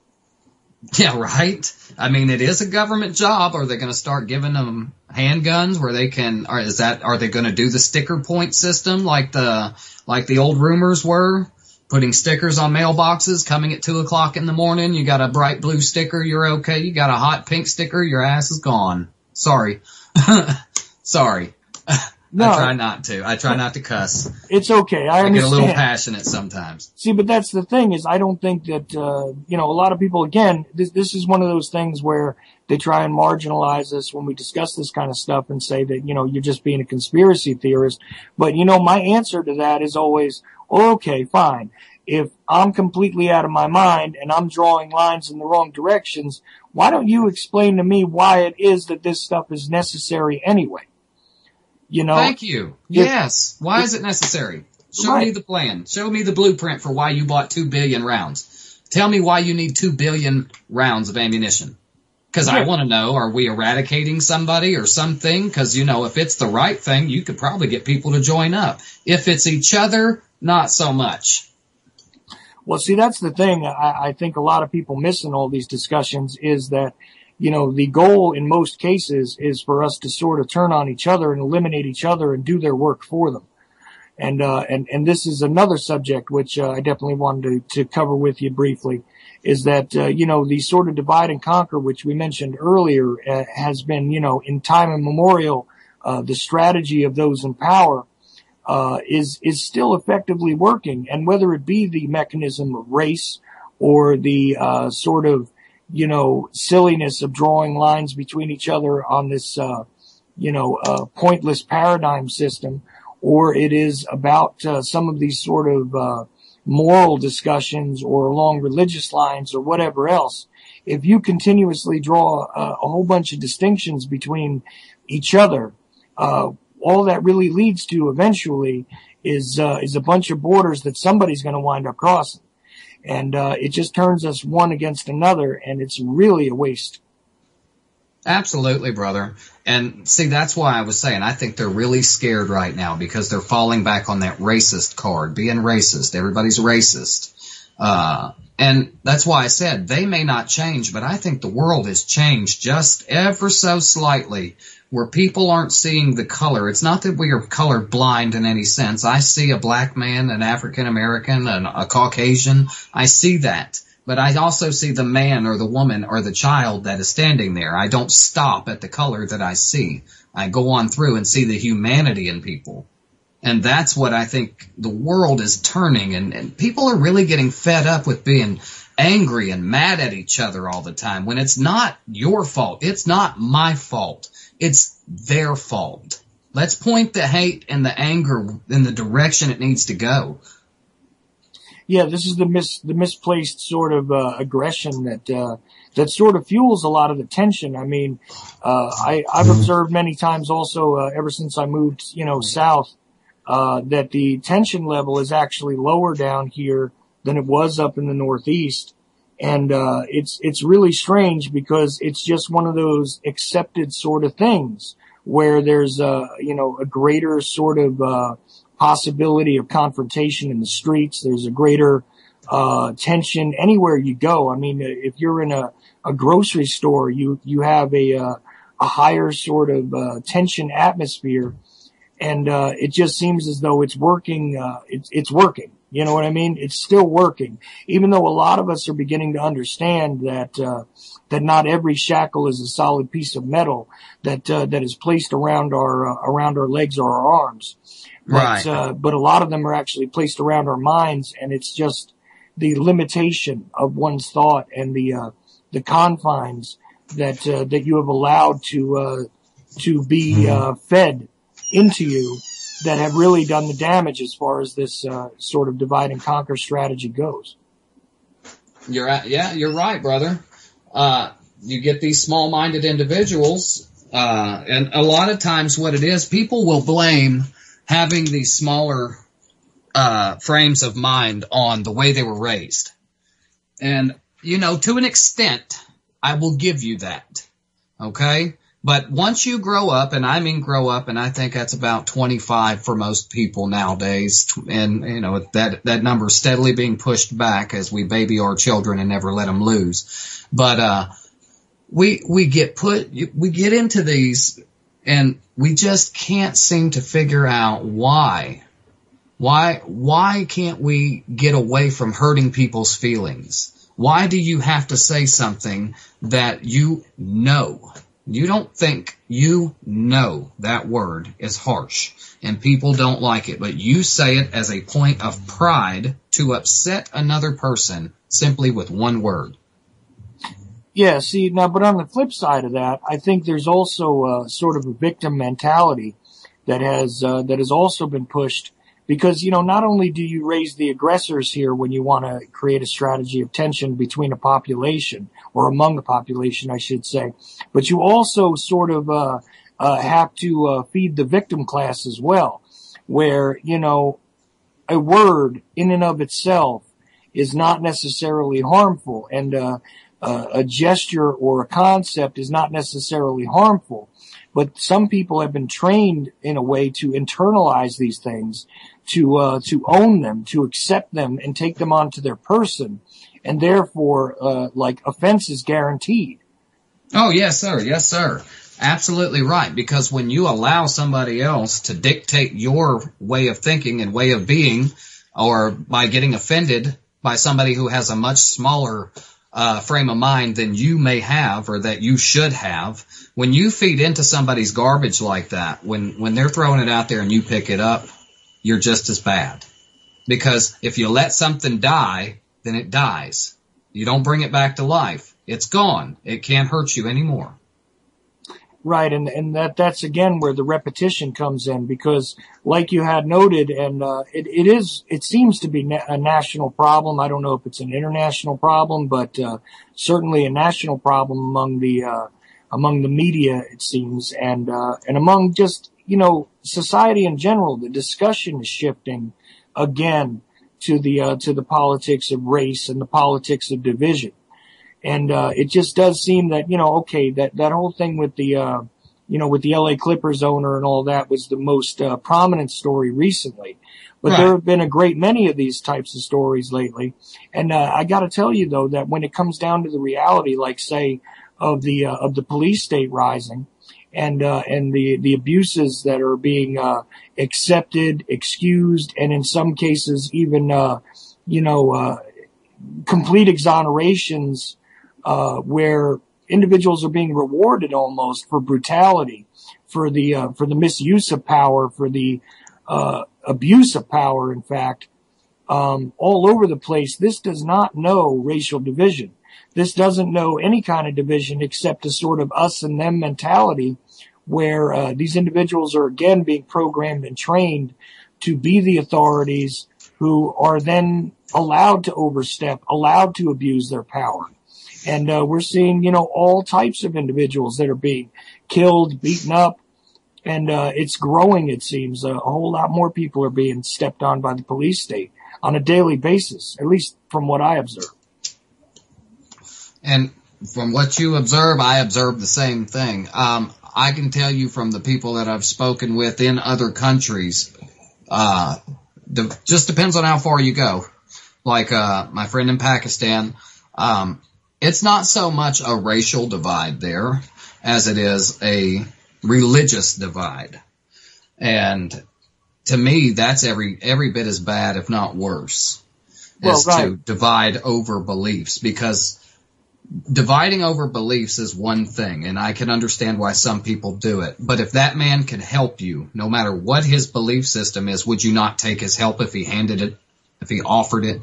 Speaker 4: Yeah, right. I mean, it is a government job. Are they going to start giving them handguns where they can? Or are they going to do the sticker point system like the old rumors were? Putting stickers on mailboxes, coming at 2:00 in the morning. You got a bright blue sticker, you're okay. You got a hot pink sticker, your ass is gone. Sorry. Sorry. No, I try not to cuss.
Speaker 1: It's okay. I understand.
Speaker 4: Get a little passionate sometimes.
Speaker 1: See, but that's the thing is I don't think that, a lot of people, again, this is one of those things where they try and marginalize us when we discuss this kind of stuff and say that, you're just being a conspiracy theorist. But, my answer to that is always, okay, fine. If I'm completely out of my mind and I'm drawing lines in the wrong directions, why don't you explain to me why it is that this stuff is necessary anyway?
Speaker 4: Thank you. Yes. Why is it necessary? Show me the plan. Show me the blueprint for why you bought 2 billion rounds. Tell me why you need 2 billion rounds of ammunition. Because I want to know, are we eradicating somebody or something? Because, if it's the right thing, you could probably get people to join up. If it's each other, not so much.
Speaker 1: Well, see, that's the thing I think a lot of people miss in all these discussions is that, the goal in most cases is for us to sort of turn on each other and eliminate each other and do their work for them. And this is another subject which I definitely wanted to cover with you briefly is that, the sort of divide and conquer, which we mentioned earlier, has been, in time immemorial, the strategy of those in power, is still effectively working. And whether it be the mechanism of race or the, sort of, silliness of drawing lines between each other on this, pointless paradigm system, or it is about, some of these sort of, moral discussions or along religious lines or whatever else, if you continuously draw a whole bunch of distinctions between each other, all that really leads to eventually is a bunch of borders that somebody's going to wind up crossing. And it just turns us one against another, and it's really a waste.
Speaker 4: Absolutely, brother. And see, that's why I was saying I think they're really scared right now because they're falling back on that racist card, being racist. Everybody's racist. And that's why I said they may not change, but I think the world has changed just ever so slightly where people aren't seeing the color. It's not that we are color blind in any sense. I see a black man, an African American, and a Caucasian. I see that. But I also see the man or the woman or the child that is standing there. I don't stop at the color that I see. I go on through and see the humanity in people. And that's what I think the world is turning. And people are really getting fed up with being angry and mad at each other all the time when it's not your fault. It's not my fault. It's their fault. Let's point the hate and the anger in the direction it needs to go.
Speaker 1: Yeah, this is the misplaced sort of aggression that sort of fuels a lot of the tension. I mean, I've observed many times also ever since I moved, south, that the tension level is actually lower down here than it was up in the Northeast, and it's really strange because it's just one of those accepted sort of things where there's a greater sort of possibility of confrontation in the streets. There's a greater tension anywhere you go. I mean, if you're in a grocery store, you have a higher sort of tension atmosphere. And it just seems as though it's working. It's working. You know what I mean? It's still working, even though a lot of us are beginning to understand that that not every shackle is a solid piece of metal that is placed around our legs or our arms. But,
Speaker 4: Right.
Speaker 1: But a lot of them are actually placed around our minds, and it's just the limitation of one's thought and the confines that you have allowed to be fed into you that have really done the damage as far as this sort of divide and conquer strategy goes.
Speaker 4: You're right, brother. You get these small-minded individuals, and a lot of times what it is, people will blame having these smaller frames of mind on the way they were raised. And, to an extent, I will give you that. Okay? But once you grow up, and I mean grow up, and I think that's about 25 for most people nowadays, and that number is steadily being pushed back as we baby our children and never let them lose. But we get into these, and we just can't seem to figure out why. Why can't we get away from hurting people's feelings? Why do you have to say something that you know? You don't think that word is harsh and people don't like it, but you say it as a point of pride to upset another person simply with one word.
Speaker 1: Yeah, see, now, but on the flip side of that, I think there's also sort of a victim mentality that has also been pushed because, not only do you raise the aggressors here when you want to create a strategy of tension between a population or among a population, I should say, but you also sort of have to feed the victim class as well, where, a word in and of itself is not necessarily harmful, and a gesture or a concept is not necessarily harmful. But some people have been trained in a way to internalize these things, to own them, to accept them, and take them onto their person, and therefore, offense is guaranteed.
Speaker 4: Oh, yes, sir. Yes, sir. Absolutely right. Because when you allow somebody else to dictate your way of thinking and way of being, or by getting offended by somebody who has a much smaller frame of mind than you may have or that you should have, when you feed into somebody's garbage like that, when they're throwing it out there and you pick it up, you're just as bad. Because if you let something die, then it dies. You don't bring it back to life. It's gone. It can't hurt you anymore.
Speaker 1: Right, and that's again where the repetition comes in, because like you had noted, and it seems to be a national problem. I don't know if it's an international problem, but certainly a national problem among the media, it seems, and among just society in general. The discussion is shifting again to the politics of race and the politics of division. And it just does seem that, that whole thing with the LA Clippers owner and all that was the most prominent story recently. But
Speaker 4: Right.
Speaker 1: There have been a great many of these types of stories lately. And I got to tell you, though, that when it comes down to the reality, like, say, of the police state rising and the abuses that are being accepted, excused, and in some cases even, complete exonerations, where individuals are being rewarded almost for brutality, for the misuse of power, for the abuse of power, in fact, all over the place. This does not know racial division. This doesn't know any kind of division except a sort of us and them mentality, where these individuals are again being programmed and trained to be the authorities, who are then allowed to overstep, allowed to abuse their power. And we're seeing, all types of individuals that are being killed, beaten up, and it's growing, it seems. A whole lot more people are being stepped on by the police state on a daily basis, at least from what I observe.
Speaker 4: And from what you observe, I observe the same thing. I can tell you from the people that I've spoken with in other countries, just depends on how far you go. Like my friend in Pakistan, it's not so much a racial divide there. as it is a religious divide. And to me, that's every bit as bad, if not worse, as to divide over beliefs, because dividing over beliefs is one thing, and I can understand why some people do it. But if that man can help you, no matter what his belief system is, would you not take his help if he handed it, if he offered it?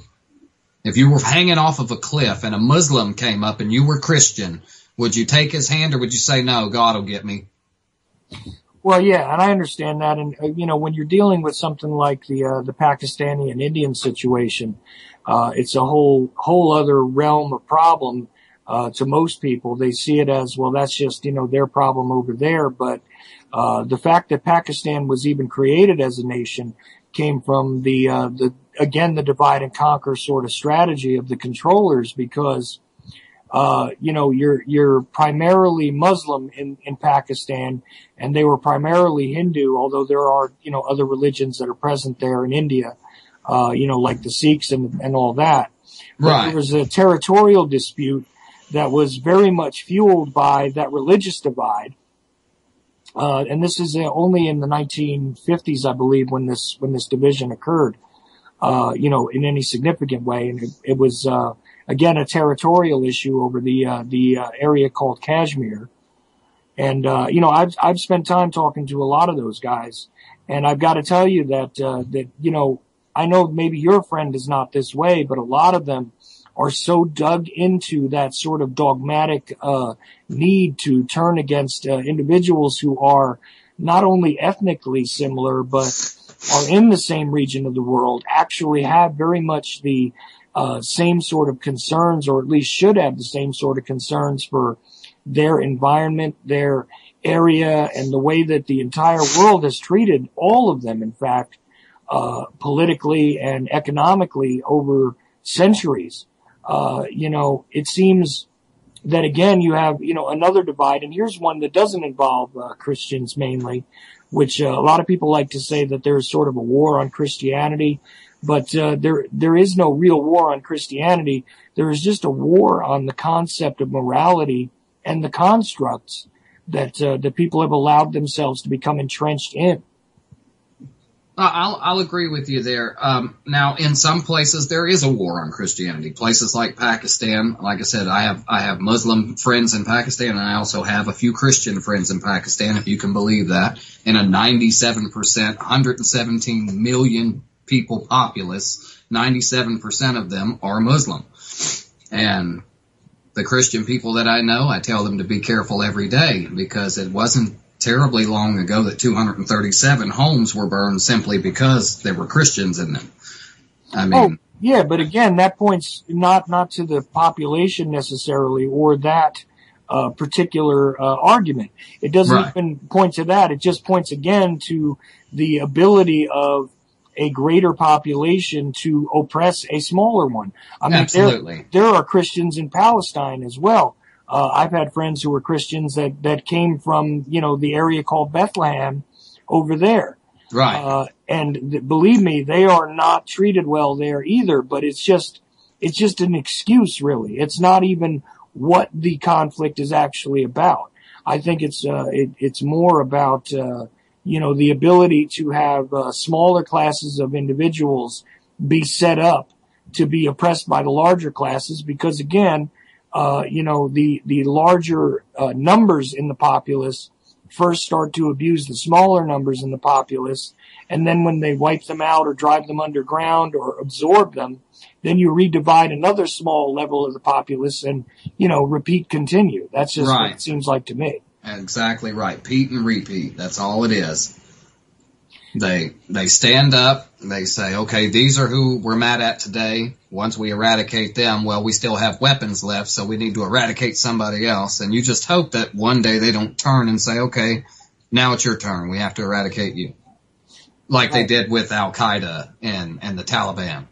Speaker 4: If you were hanging off of a cliff and a Muslim came up and you were Christian, would you take his hand, or would you say, no, God will get me?
Speaker 1: Well, yeah, and I understand that. And, when you're dealing with something like the Pakistani and Indian situation, it's a whole other realm of problem. To most people, they see it as, well, that's just, their problem over there. But, the fact that Pakistan was even created as a nation came from the divide and conquer sort of strategy of the controllers, because, you're primarily Muslim in Pakistan, and they were primarily Hindu, although there are, other religions that are present there in India, like the Sikhs and all that. But there was a territorial dispute that was very much fueled by that religious divide. And this is only in the 1950s, I believe, when this division occurred, in any significant way. And it was, again, a territorial issue over the area called Kashmir. And, I've spent time talking to a lot of those guys, and I've got to tell you that, I know maybe your friend is not this way, but a lot of them are so dug into that sort of dogmatic need to turn against individuals who are not only ethnically similar, but are in the same region of the world, actually have very much the same sort of concerns, or at least should have the same sort of concerns for their environment, their area, and the way that the entire world has treated all of them, in fact, politically and economically over centuries. It seems that, again, you have, another divide. And here's one that doesn't involve Christians mainly, which a lot of people like to say that there's sort of a war on Christianity. But there is no real war on Christianity. There is just a war on the concept of morality and the constructs that the people have allowed themselves to become entrenched in.
Speaker 4: I'll agree with you there. Now, in some places, there is a war on Christianity. Places like Pakistan, like I said, I have Muslim friends in Pakistan, and I also have a few Christian friends in Pakistan, if you can believe that. In a 97%, 117 million people populace, 97% of them are Muslim. And the Christian people that I know, I tell them to be careful every day, because it wasn't terribly long ago that 237 homes were burned simply because there were Christians in them. I mean,
Speaker 1: yeah, but again, that points not to the population necessarily, or that particular argument. It doesn't even point to that. It just points again to the ability of a greater population to oppress a smaller one. I mean,
Speaker 4: absolutely.
Speaker 1: There are Christians in Palestine as well. I've had friends who were Christians that came from, the area called Bethlehem over there.
Speaker 4: Right.
Speaker 1: And believe me, they are not treated well there either, but it's just an excuse, really. It's not even what the conflict is actually about. I think it's more about, the ability to have smaller classes of individuals be set up to be oppressed by the larger classes, because again, the larger numbers in the populace first start to abuse the smaller numbers in the populace, and then when they wipe them out or drive them underground or absorb them, then you redivide another small level of the populace, and repeat, continue. That's just what it seems like to me.
Speaker 4: Exactly right. Repeat and repeat. That's all it is. They stand up, they say, okay, these are who we're mad at today. Once we eradicate them, well, we still have weapons left, so we need to eradicate somebody else. And you just hope that one day they don't turn and say, okay, now it's your turn. We have to eradicate you. Like they did with Al-Qaeda and the Taliban.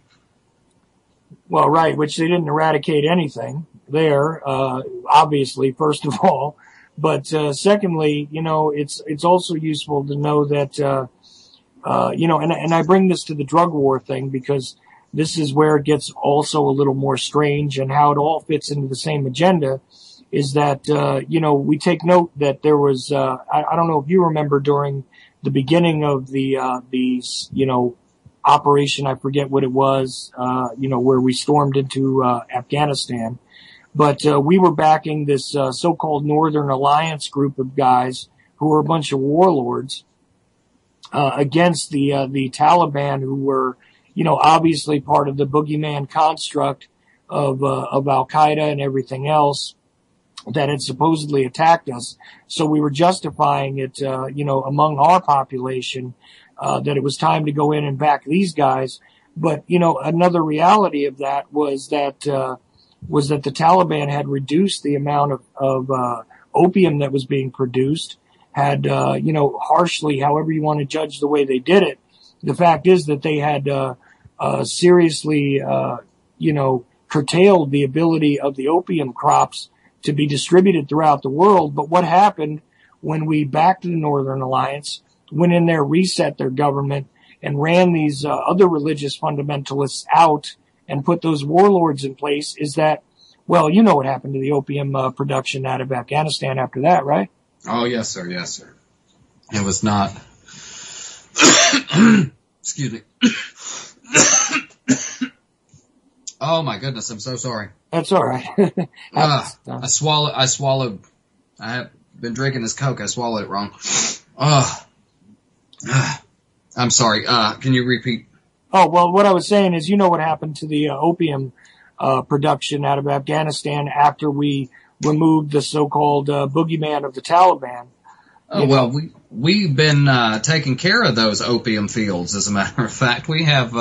Speaker 1: Well, right, which they didn't eradicate anything there, obviously, first of all. But secondly, it's also useful to know that, and I bring this to the drug war thing, because this is where it gets also a little more strange, and how it all fits into the same agenda, is that, we take note that there was, I don't know if you remember during the beginning of these, operation, I forget what it was, where we stormed into, Afghanistan. But, we were backing this, so-called Northern Alliance group of guys who were a bunch of warlords, against the Taliban, who were, obviously part of the boogeyman construct of Al-Qaeda and everything else that had supposedly attacked us. So we were justifying it, among our population, that it was time to go in and back these guys. But, another reality of that was that the Taliban had reduced the amount of opium that was being produced, had, harshly, however you want to judge the way they did it. The fact is that they had, seriously, curtailed the ability of the opium crops to be distributed throughout the world. But what happened when we backed the Northern Alliance, went in there, reset their government, and ran these other religious fundamentalists out and put those warlords in place, is that, well, you know what happened to the opium production out of Afghanistan after that, right?
Speaker 4: Oh, yes, sir. Yes, sir. It was not. Excuse me. Oh, my goodness. I'm so sorry.
Speaker 1: That's all right.
Speaker 4: I swallowed. I have been drinking this Coke. I swallowed it wrong. I'm sorry. Can you repeat?
Speaker 1: Oh, well, what I was saying is, what happened to the opium production out of Afghanistan after we removed the so-called boogeyman of the Taliban.
Speaker 4: Oh, well, we've been taking care of those opium fields. As a matter of fact, we have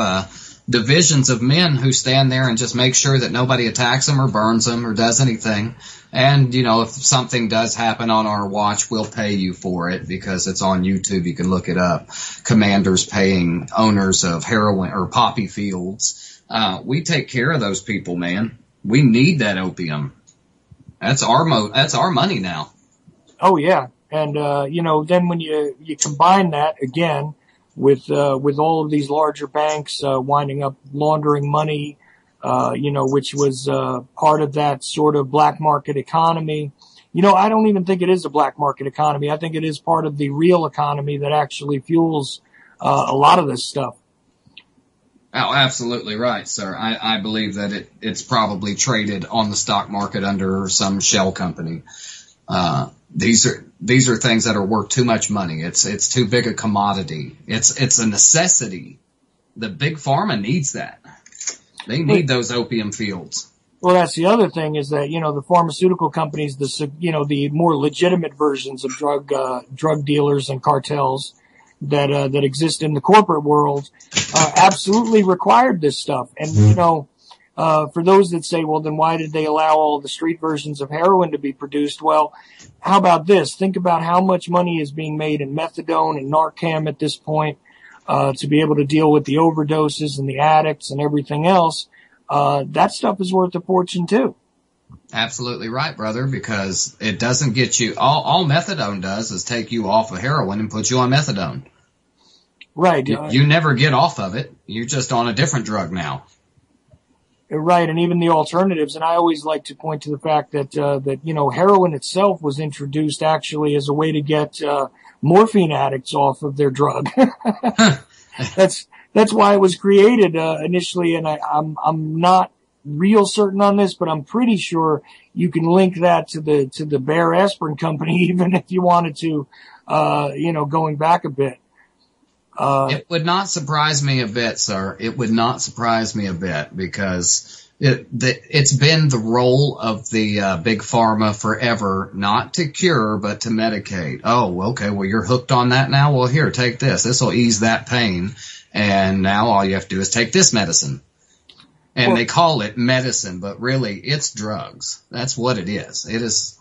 Speaker 4: divisions of men who stand there and just make sure that nobody attacks them or burns them or does anything. And, if something does happen on our watch, we'll pay you for it because it's on YouTube. You can look it up. Commanders paying owners of heroin or poppy fields. We take care of those people, man. We need that opium. That's our money now.
Speaker 1: Oh, yeah. And, then when you combine that again with all of these larger banks, winding up laundering money, which was, part of that sort of black market economy. I don't even think it is a black market economy. I think it is part of the real economy that actually fuels, a lot of this stuff.
Speaker 4: Oh, absolutely right, sir. I believe that it's probably traded on the stock market under some shell company. These are things that are worth too much money. It's too big a commodity. It's a necessity. The big pharma needs that. They need those opium fields.
Speaker 1: Well, that's the other thing is that, the pharmaceutical companies, the more legitimate versions of drug dealers and cartels that exist in the corporate world, absolutely required this stuff. And, for those that say, well, then why did they allow all the street versions of heroin to be produced? Well, how about this? Think about how much money is being made in methadone and Narcan at this point, to be able to deal with the overdoses and the addicts and everything else. That stuff is worth a fortune too.
Speaker 4: Absolutely right, brother, because it doesn't get you, all methadone does is take you off of heroin and put you on methadone.
Speaker 1: Right.
Speaker 4: You never get off of it. You're just on a different drug now.
Speaker 1: Right, and even the alternatives. And I always like to point to the fact that heroin itself was introduced actually as a way to get morphine addicts off of their drug. That's why it was created initially. And I'm not real certain on this, but I'm pretty sure you can link that to the Bayer Aspirin company, even if you wanted to, going back a bit.
Speaker 4: It would not surprise me a bit, sir. It would not surprise me a bit because it's been the role of the big pharma forever, not to cure, but to medicate. Oh, okay, well, you're hooked on that now? Well, here, take this. This will ease that pain. And now all you have to do is take this medicine. And they call it medicine, but really it's drugs. That's what it is. It is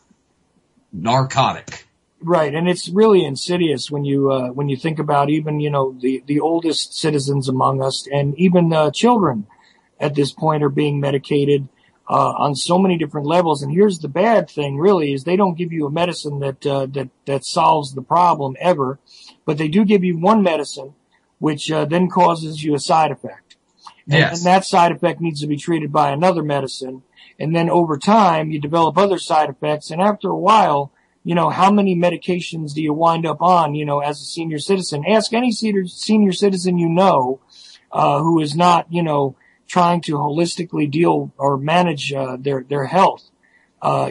Speaker 4: narcotic.
Speaker 1: Right, and it's really insidious when you think about even the oldest citizens among us, and even children at this point are being medicated on so many different levels. And here's the bad thing, really, is they don't give you a medicine that solves the problem ever, but they do give you one medicine which then causes you a side effect.
Speaker 4: Yes.
Speaker 1: And that side effect needs to be treated by another medicine. And then over time, you develop other side effects. And after a while, how many medications do you wind up on, as a senior citizen? Ask any senior citizen who is not, trying to holistically deal or manage their health.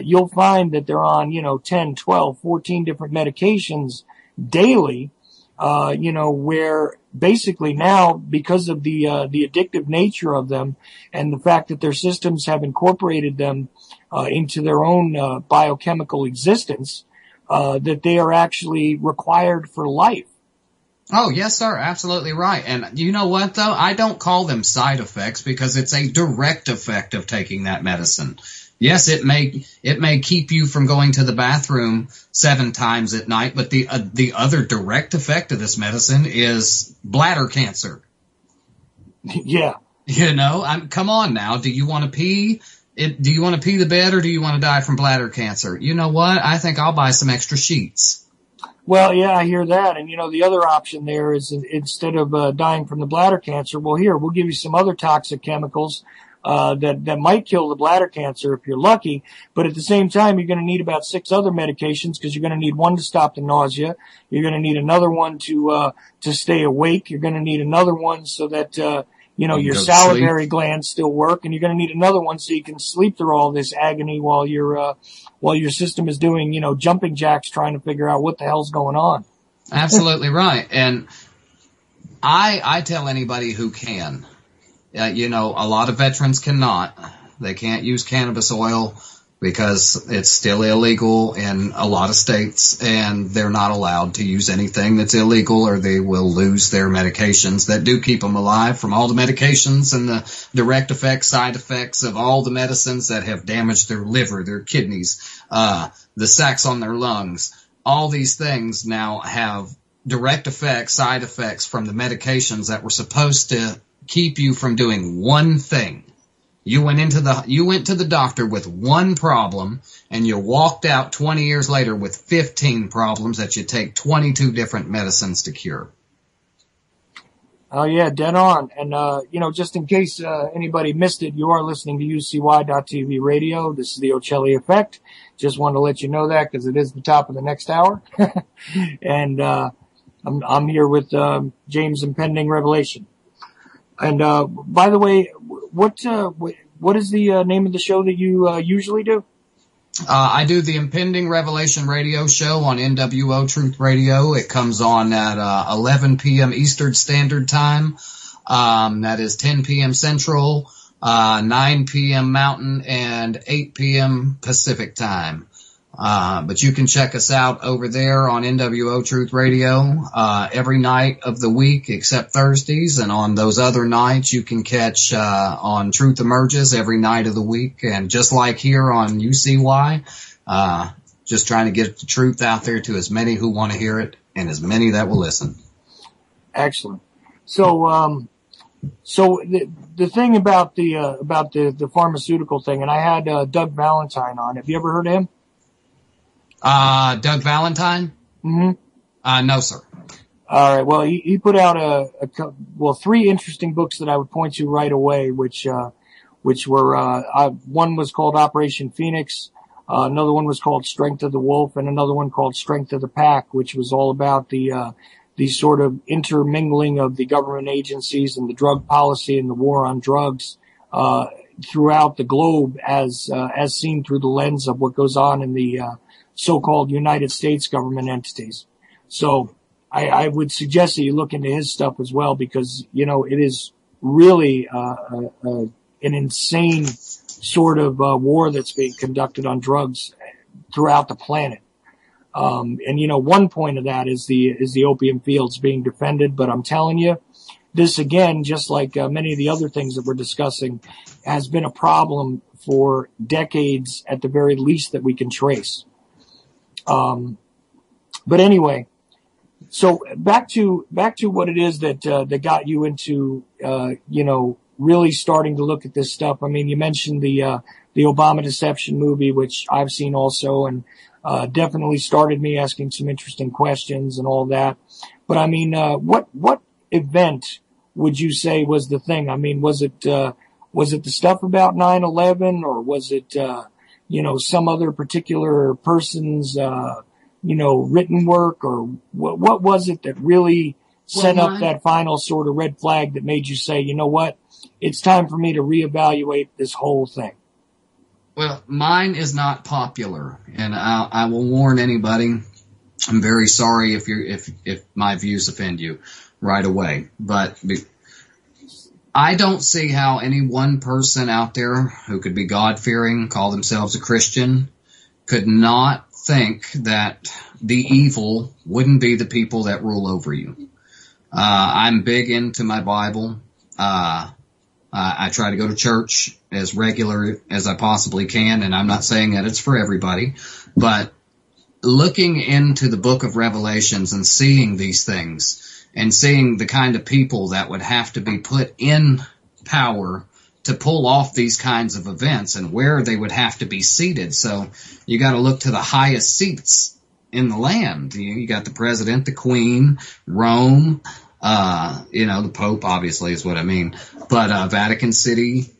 Speaker 1: You'll find that they're on, 10, 12, 14 different medications daily, where basically now, because of the addictive nature of them and the fact that their systems have incorporated them into their own biochemical existence, that they are actually required for life.
Speaker 4: Oh, yes, sir. Absolutely right. And you know what, though? I don't call them side effects because it's a direct effect of taking that medicine. Yes, it may keep you from going to the bathroom 7 times at night, but the other direct effect of this medicine is bladder cancer.
Speaker 1: Yeah.
Speaker 4: Come on now. Do you want to pee? Do you want to pee the bed or do you want to die from bladder cancer? You know what? I think I'll buy some extra sheets.
Speaker 1: Well, yeah, I hear that. And, the other option there is instead of dying from the bladder cancer, well, here, we'll give you some other toxic chemicals that might kill the bladder cancer if you're lucky. But at the same time, you're going to need about 6 other medications because you're going to need one to stop the nausea. You're going to need another one to stay awake. You're going to need another one so that, your salivary glands still work. And you're going to need another one so you can sleep through all this agony while your system is doing, jumping jacks trying to figure out what the hell's going on.
Speaker 4: Absolutely right. And I tell anybody who can, a lot of veterans cannot. They can't use cannabis oil because it's still illegal in a lot of states, and they're not allowed to use anything that's illegal or they will lose their medications that do keep them alive from all the medications and the direct effects, side effects of all the medicines that have damaged their liver, their kidneys, the sacs on their lungs. All these things now have direct effects, side effects from the medications that were supposed to keep you from doing one thing. You went to the doctor with one problem and you walked out 20 years later with 15 problems that you take 22 different medicines to cure.
Speaker 1: Oh yeah, dead on. And, just in case, anybody missed it, you are listening to UCY.TV radio. This is the Ochelli Effect. Just wanted to let you know that because it is the top of the next hour. And, I'm here with, James Impending Revelation. And, by the way, what is the name of the show that you usually do?
Speaker 4: I do the Impending Revelation radio show on NWO Truth Radio. It comes on at 11 p.m. Eastern Standard Time. That is 10 p.m. Central, 9 p.m. Mountain, and 8 p.m. Pacific Time. But you can check us out over there on NWO Truth Radio every night of the week except Thursdays, and on those other nights you can catch on Truth Emerges every night of the week. And just like here on UCY, just trying to get the truth out there to as many who want to hear it and as many that will listen.
Speaker 1: Excellent. So the thing about the pharmaceutical thing, and I had Doug Valentine on. Have you ever heard of him?
Speaker 4: Doug Valentine?
Speaker 1: Mm-hmm.
Speaker 4: No, sir.
Speaker 1: All right. Well, he put out 3 interesting books that I would point to right away, which were, one was called Operation Phoenix. Another one was called Strength of the Wolf, and another one called Strength of the Pack, which was all about the sort of intermingling of the government agencies and the drug policy and the war on drugs, throughout the globe as seen through the lens of what goes on in the, so-called United States government entities. So I would suggest that you look into his stuff as well because, it is really an insane sort of war that's being conducted on drugs throughout the planet. And one point of that is the opium fields being defended. But I'm telling you, this again, just like many of the other things that we're discussing, has been a problem for decades at the very least that we can trace. But anyway, so back to what it is that got you into, really starting to look at this stuff. I mean, you mentioned the Obama deception movie, which I've seen also, and, definitely started me asking some interesting questions and all that. But I mean, what event would you say was the thing? I mean, was it Was it the stuff about 9/11, or was it, some other particular person's, written work, or what was it that really set up that final sort of red flag that made you say, you know what, it's time for me to reevaluate this whole thing?
Speaker 4: Well, mine is not popular, and I will warn anybody. I'm very sorry if my views offend you right away, but I don't see how any one person out there who could be God-fearing, call themselves a Christian, could not think that the evil wouldn't be the people that rule over you. I'm big into my Bible. I try to go to church as regular as I possibly can, and I'm not saying that it's for everybody, but looking into the book of Revelations and seeing these things and seeing the kind of people that would have to be put in power to pull off these kinds of events and where they would have to be seated. So you got to look to the highest seats in the land. You got the president, the queen, Rome, the Pope obviously is what I mean, but Vatican City.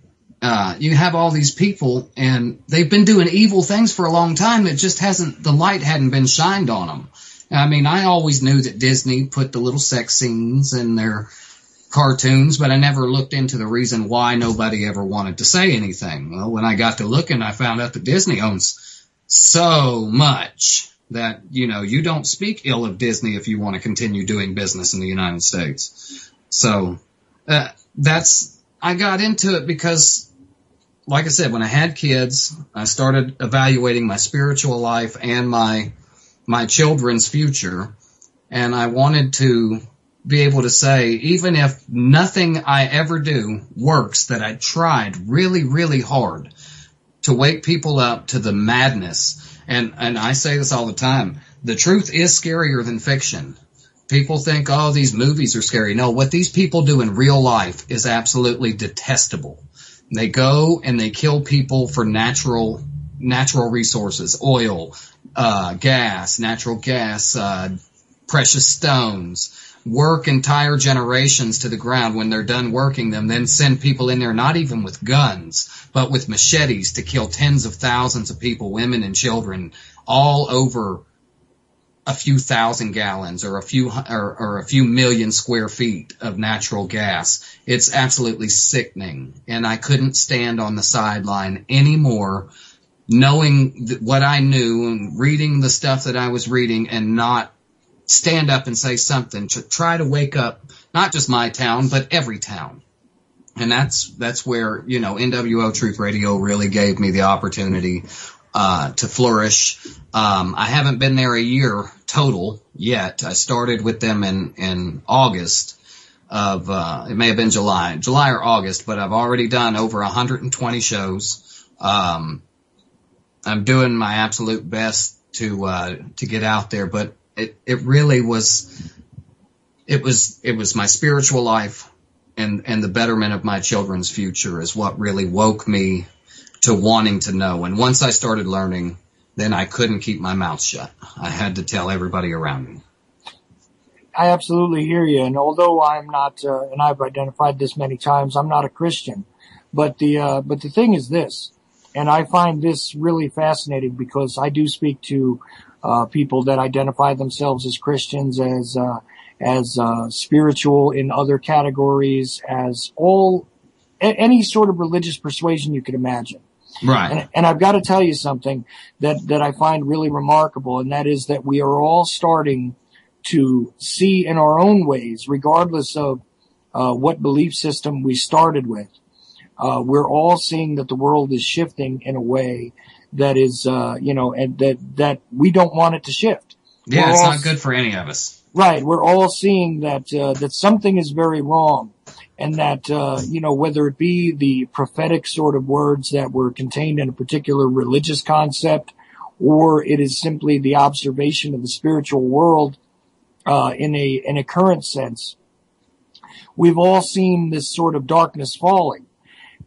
Speaker 4: You have all these people, and they've been doing evil things for a long time. It just the light hadn't been shined on them. I mean, I always knew that Disney put the little sex scenes in their cartoons, but I never looked into the reason why nobody ever wanted to say anything. Well, when I got to looking, I found out that Disney owns so much that, you don't speak ill of Disney if you want to continue doing business in the United States. So, I got into it because, like I said, when I had kids, I started evaluating my spiritual life and my children's future, and I wanted to be able to say, even if nothing I ever do works, that I tried really, really hard to wake people up to the madness. And I say this all the time. The truth is scarier than fiction. People think, oh, these movies are scary. No, what these people do in real life is absolutely detestable. They go and they kill people for natural resources, oil, gas, natural gas, precious stones, work entire generations to the ground. When they're done working them, then send people in there, not even with guns, but with machetes to kill tens of thousands of people, women and children, all over a few thousand gallons or a few million square feet of natural gas. It's absolutely sickening. And I couldn't stand on the sideline anymore, knowing what I knew and reading the stuff that I was reading, and not stand up and say something to try to wake up not just my town, but every town. And that's where, NWO Truth Radio really gave me the opportunity to flourish. I haven't been there a year total yet. I started with them in August of, it may have been July or August, but I've already done over 120 shows. I'm doing my absolute best to get out there, but it really was, it was my spiritual life and the betterment of my children's future is what really woke me to wanting to know. And once I started learning, then I couldn't keep my mouth shut. I had to tell everybody around me.
Speaker 1: I absolutely hear you. And although I'm not, and I've identified this many times, I'm not a Christian. But the thing is this, and I find this really fascinating because I do speak to people that identify themselves as Christians, as spiritual in other categories, as any sort of religious persuasion you could imagine.
Speaker 4: Right.
Speaker 1: And I've got to tell you something that I find really remarkable, and that is that we are all starting to see in our own ways, regardless of what belief system we started with. We're all seeing that the world is shifting in a way that is, and that we don't want it to shift.
Speaker 4: Yeah, it's not good for any of us.
Speaker 1: Right. We're all seeing that something is very wrong. And that, whether it be the prophetic sort of words that were contained in a particular religious concept, or it is simply the observation of the spiritual world, in a current sense, we've all seen this sort of darkness falling.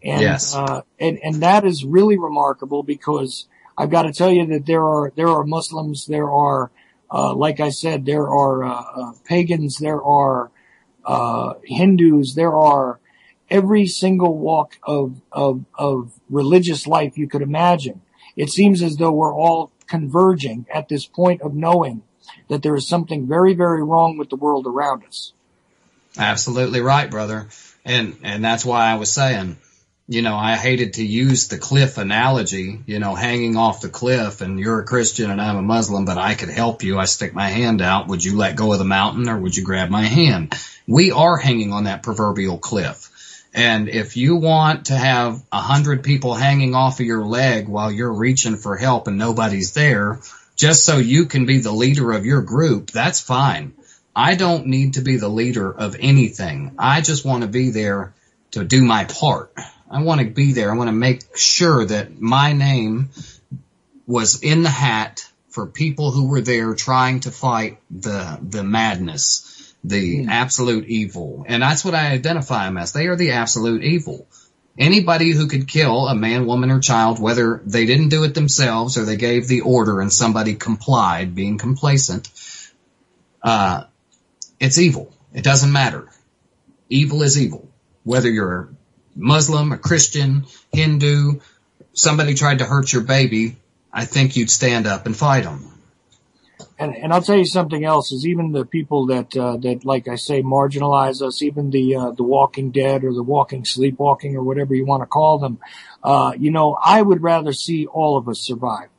Speaker 1: And,
Speaker 4: yes.
Speaker 1: And that is really remarkable because I've got to tell you that there are Muslims, there are, like I said, there are, pagans, there are, Hindus, there are every single walk of religious life you could imagine. It seems as though we're all converging at this point of knowing that there is something very, very wrong with the world around us.
Speaker 4: Absolutely right, brother. And that's why I was saying, I hated to use the cliff analogy, hanging off the cliff, and you're a Christian and I'm a Muslim, but I could help you. I stick my hand out. Would you let go of the mountain or would you grab my hand? We are hanging on that proverbial cliff. And if you want to have 100 people hanging off of your leg while you're reaching for help and nobody's there, just so you can be the leader of your group, that's fine. I don't need to be the leader of anything. I just want to be there to do my part. I want to be there. I want to make sure that my name was in the hat for people who were there trying to fight the madness, the absolute evil. And that's what I identify them as. They are the absolute evil. Anybody who could kill a man, woman, or child, whether they didn't do it themselves or they gave the order and somebody complied, being complacent, it's evil. It doesn't matter. Evil is evil. Whether you're Muslim, a Christian, Hindu, somebody tried to hurt your baby, I think you'd stand up and fight them.
Speaker 1: And I'll tell you something else is even the people that like I say marginalize us, even the walking dead or the walking sleepwalking or whatever you want to call them, I would rather see all of us survive.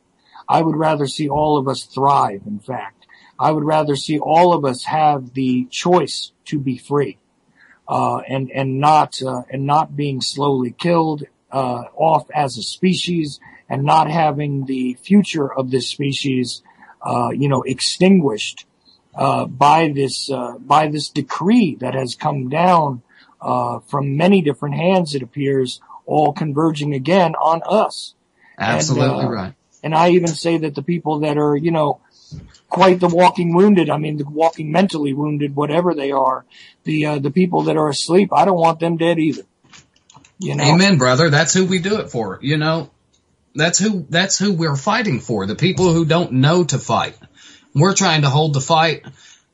Speaker 1: I would rather see all of us thrive. In fact, I would rather see all of us have the choice to be free, and not being slowly killed off as a species, and not having the future of this species extinguished by this decree that has come down from many different hands, it appears, all converging again on us.
Speaker 4: Absolutely right.
Speaker 1: And I even say that the people that are, quite the walking wounded, the walking mentally wounded, whatever they are, the people that are asleep, I don't want them dead either.
Speaker 4: Amen, brother. That's who we do it for. That's who we're fighting for. The people who don't know to fight. We're trying to hold the fight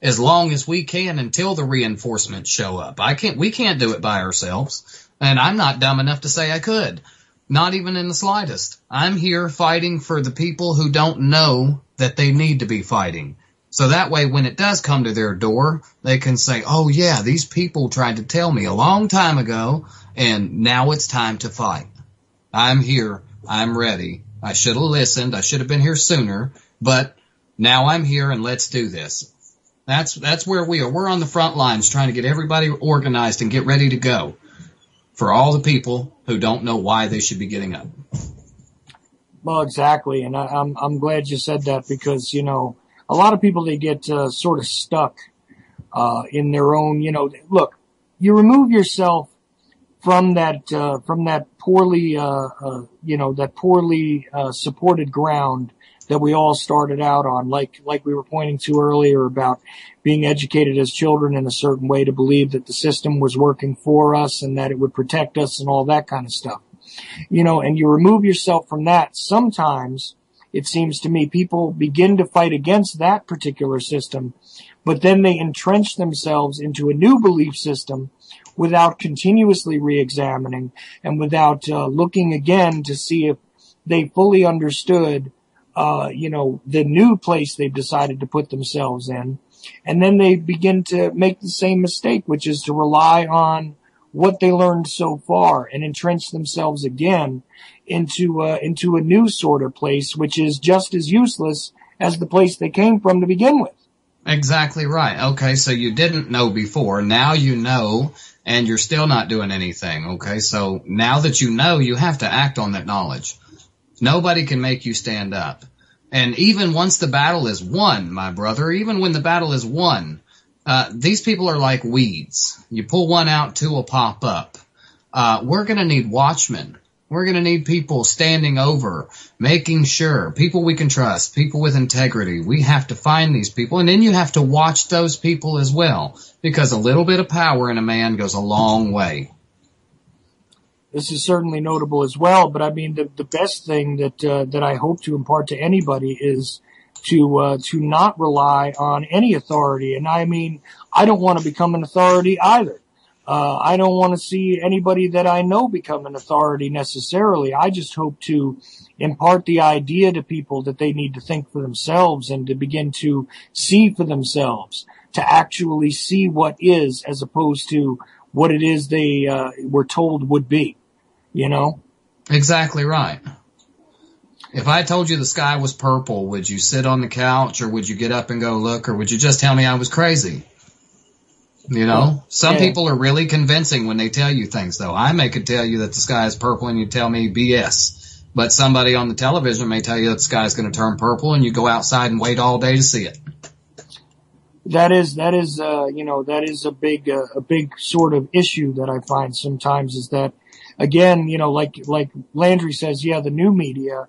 Speaker 4: as long as we can until the reinforcements show up. We can't do it by ourselves. And I'm not dumb enough to say I could. Not even in the slightest. I'm here fighting for the people who don't know that they need to be fighting. So that way, when it does come to their door, they can say, oh yeah, these people tried to tell me a long time ago, and now it's time to fight. I'm here. I'm ready. I should have listened. I should have been here sooner, but now I'm here and let's do this. That's where we are. We're on the front lines trying to get everybody organized and get ready to go for all the people who don't know why they should be getting up.
Speaker 1: Well, exactly. And I'm glad you said that because, a lot of people, they get sort of stuck in their own, look, you remove yourself from that poorly supported ground that we all started out on, like we were pointing to earlier about being educated as children in a certain way to believe that the system was working for us and that it would protect us and all that kind of stuff. And you remove yourself from that. Sometimes it seems to me people begin to fight against that particular system, but then they entrench themselves into a new belief system without continuously re-examining and without looking again to see if they fully understood the new place they've decided to put themselves in. And then they begin to make the same mistake, which is to rely on what they learned so far and entrench themselves again into a new sort of place, which is just as useless as the place they came from to begin with.
Speaker 4: Exactly right. Okay, so you didn't know before. Now you know, and you're still not doing anything. Okay, so now that you know, you have to act on that knowledge. Nobody can make you stand up. And even once the battle is won, my brother, even when the battle is won, these people are like weeds. You pull one out, two will pop up. We're going to need watchmen. We're going to need people standing over, making sure, people we can trust, people with integrity. We have to find these people, and then you have to watch those people as well, because a little bit of power in a man goes a long way.
Speaker 1: This is certainly notable as well, but the best thing that I hope to impart to anybody is to not rely on any authority. And I don't want to become an authority either. I don't want to see anybody that I know become an authority necessarily. I just hope to impart the idea to people that they need to think for themselves and to begin to see for themselves, to actually see what is as opposed to what it is they were told would be, you know?
Speaker 4: Exactly right. If I told you the sky was purple, would you sit on the couch, or would you get up and go look, or would you just tell me I was crazy? You know, some people are really convincing when they tell you things, though. I may could tell you that the sky is purple and you tell me BS. But somebody on the television may tell you that the sky is going to turn purple and you go outside and wait all day to see it.
Speaker 1: That is a big sort of issue that I find sometimes is that, again, like Landry says, yeah, the new media,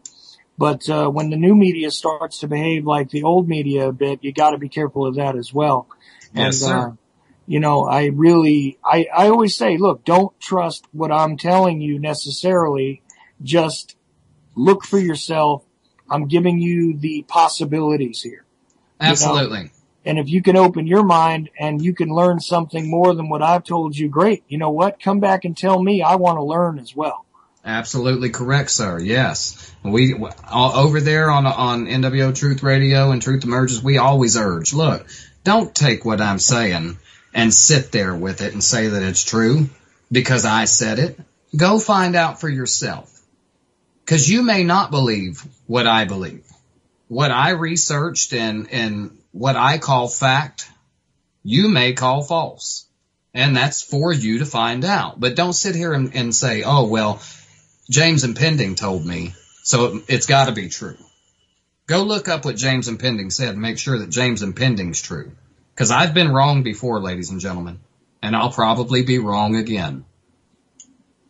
Speaker 1: but when the new media starts to behave like the old media a bit, you got to be careful of that as well.
Speaker 4: Yes, sir.
Speaker 1: I always say, look, don't trust what I'm telling you necessarily. Just look for yourself. I'm giving you the possibilities here.
Speaker 4: Absolutely.
Speaker 1: And if you can open your mind and you can learn something more than what I've told you, great. You know what? Come back and tell me. I want to learn as well.
Speaker 4: Absolutely correct, sir. Yes. We over there on NWO Truth Radio and Truth Emerges, we always urge, look, don't take what I'm saying and sit there with it and say that it's true because I said it. Go find out for yourself. Because you may not believe what I believe. What I researched and what I call fact, you may call false. And that's for you to find out. But don't sit here and say, oh, well, James and Pending told me, so it's got to be true. Go look up what James and Pending said and make sure that James and Pending's true. Because I've been wrong before, ladies and gentlemen, and I'll probably be wrong again.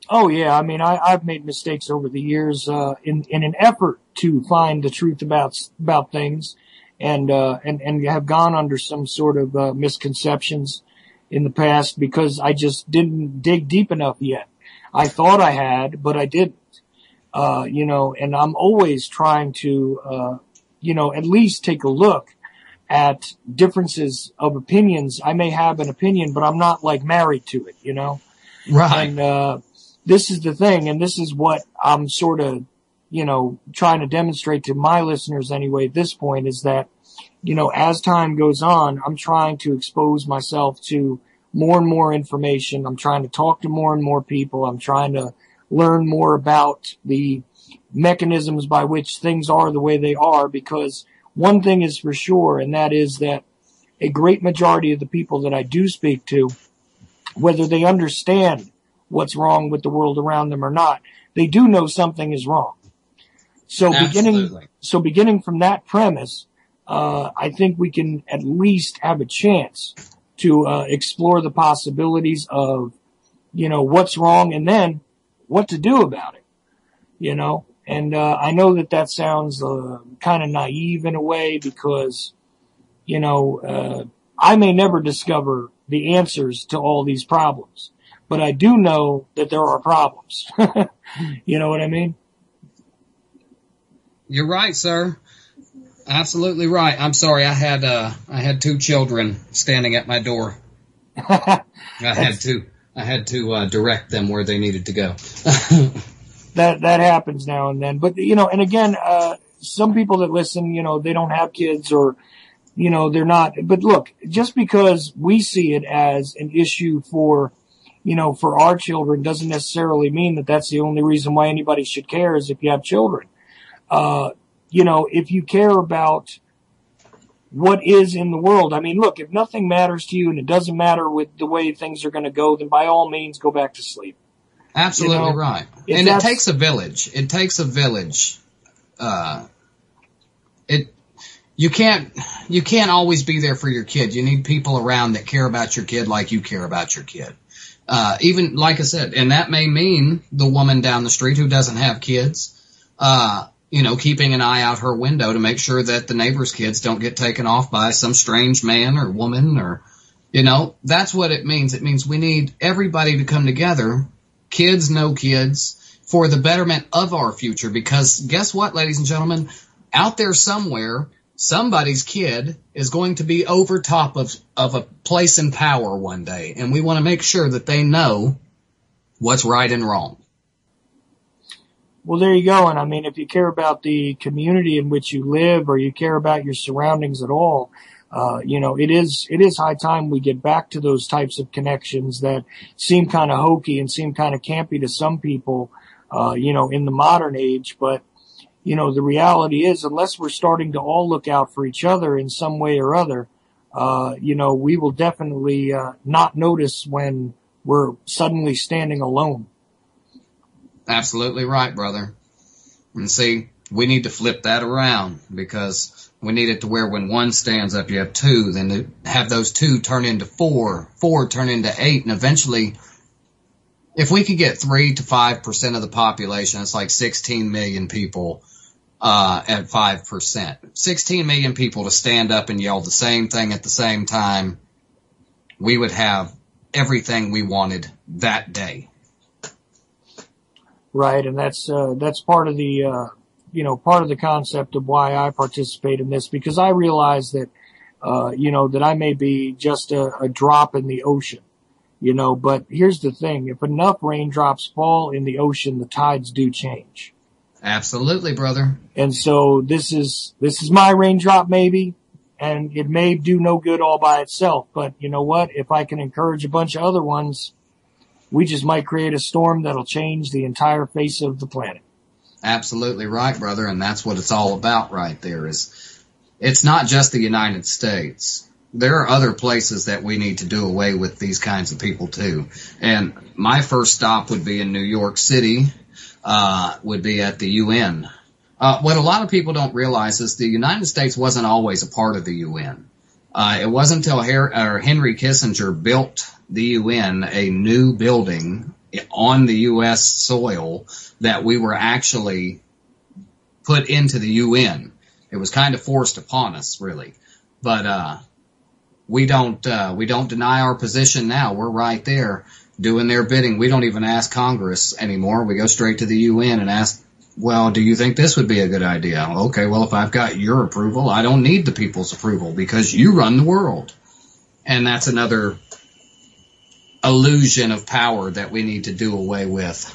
Speaker 1: Oh, yeah. I mean, I've made mistakes over the years in an effort to find the truth about things and have gone under some sort of misconceptions in the past because I just didn't dig deep enough yet. I thought I had, but I didn't. And I'm always trying to, at least take a look at differences of opinions. I may have an opinion, but I'm not like married to it,
Speaker 4: Right.
Speaker 1: And, this is the thing, and this is what I'm sort of, trying to demonstrate to my listeners anyway at this point is that, as time goes on, I'm trying to expose myself to more and more information. I'm trying to talk to more and more people. I'm trying to learn more about the mechanisms by which things are the way they are, because one thing is for sure, and that is that a great majority of the people that I do speak to, whether they understand what's wrong with the world around them or not, they do know something is wrong. So beginning from that premise, I think we can at least have a chance to explore the possibilities of, what's wrong and then what to do about it, And I know that sounds kind of naive in a way because, I may never discover the answers to all these problems. But I do know that there are problems. You know what I mean? You're
Speaker 4: right, sir. Absolutely right. I'm sorry. I had two children standing at my door. I had to direct them where they needed to go.
Speaker 1: That happens now and then. But, and again, some people that listen, they don't have kids or, they're not. But look, just because we see it as an issue for our children doesn't necessarily mean that that's the only reason why anybody should care is if you have children. If you care about what is in the world, I mean, look, if nothing matters to you and it doesn't matter with the way things are going to go, then by all means go back to sleep.
Speaker 4: Absolutely right. And it takes a village. It takes a village. You can't always be there for your kid. You need people around that care about your kid like you care about your kid. Even like I said, and that may mean the woman down the street who doesn't have kids, keeping an eye out her window to make sure that the neighbor's kids don't get taken off by some strange man or woman or, that's what it means. It means we need everybody to come together, kids, no kids, for the betterment of our future. Because guess what, ladies and gentlemen, out there somewhere, somebody's kid is going to be over top of a place in power one day, and we want to make sure that they know what's right and wrong.
Speaker 1: Well, there you go. And I mean, if you care about the community in which you live, or you care about your surroundings at all, it is high time we get back to those types of connections that seem kind of hokey and seem kind of campy to some people, in the modern age. But, the reality is, unless we're starting to all look out for each other in some way or other, we will definitely not notice when we're suddenly standing alone.
Speaker 4: Absolutely right, brother. And see, we need to flip that around, because we need it to where when one stands up, you have two, then to have those two turn into four turn into 8, and eventually, if we could get 3 to 5% of the population, it's like 16 million people at 5%. 16 million people to stand up and yell the same thing at the same time, we would have everything we wanted that day.
Speaker 1: Right, and that's part of the part of the concept of why I participate in this, because I realize that that I may be just a drop in the ocean, but here's the thing: if enough raindrops fall in the ocean, the tides do change.
Speaker 4: Absolutely, brother.
Speaker 1: And so this is my raindrop, maybe, and it may do no good all by itself, but you know what? If I can encourage a bunch of other ones, we just might create a storm that'll change the entire face of the planet.
Speaker 4: Absolutely right, brother, and that's what it's all about right there. It's not just the United States. There are other places that we need to do away with these kinds of people too. And my first stop would be in New York City, would be at the UN. What a lot of people don't realize is the United States wasn't always a part of the UN. It wasn't until Henry Kissinger built the UN a new building on the U.S. soil that we were actually put into the UN. It was kind of forced upon us, really. But we don't deny our position now. We're right there doing their bidding. We don't even ask Congress anymore. We go straight to the UN and ask, well, do you think this would be a good idea? Okay, well, if I've got your approval, I don't need the people's approval because you run the world. And that's another illusion of power that we need to do away with.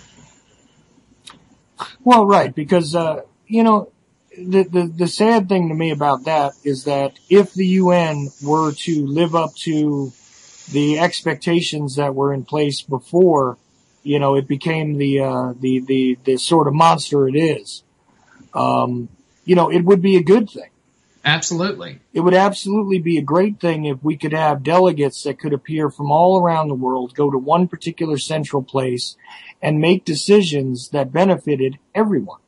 Speaker 1: Well, right, because, the sad thing to me about that is that if the UN were to live up to the expectations that were in place before, it became the sort of monster it is, it would be a good thing.
Speaker 4: Absolutely.
Speaker 1: It would absolutely be a great thing if we could have delegates that could appear from all around the world, go to one particular central place, and make decisions that benefited everyone.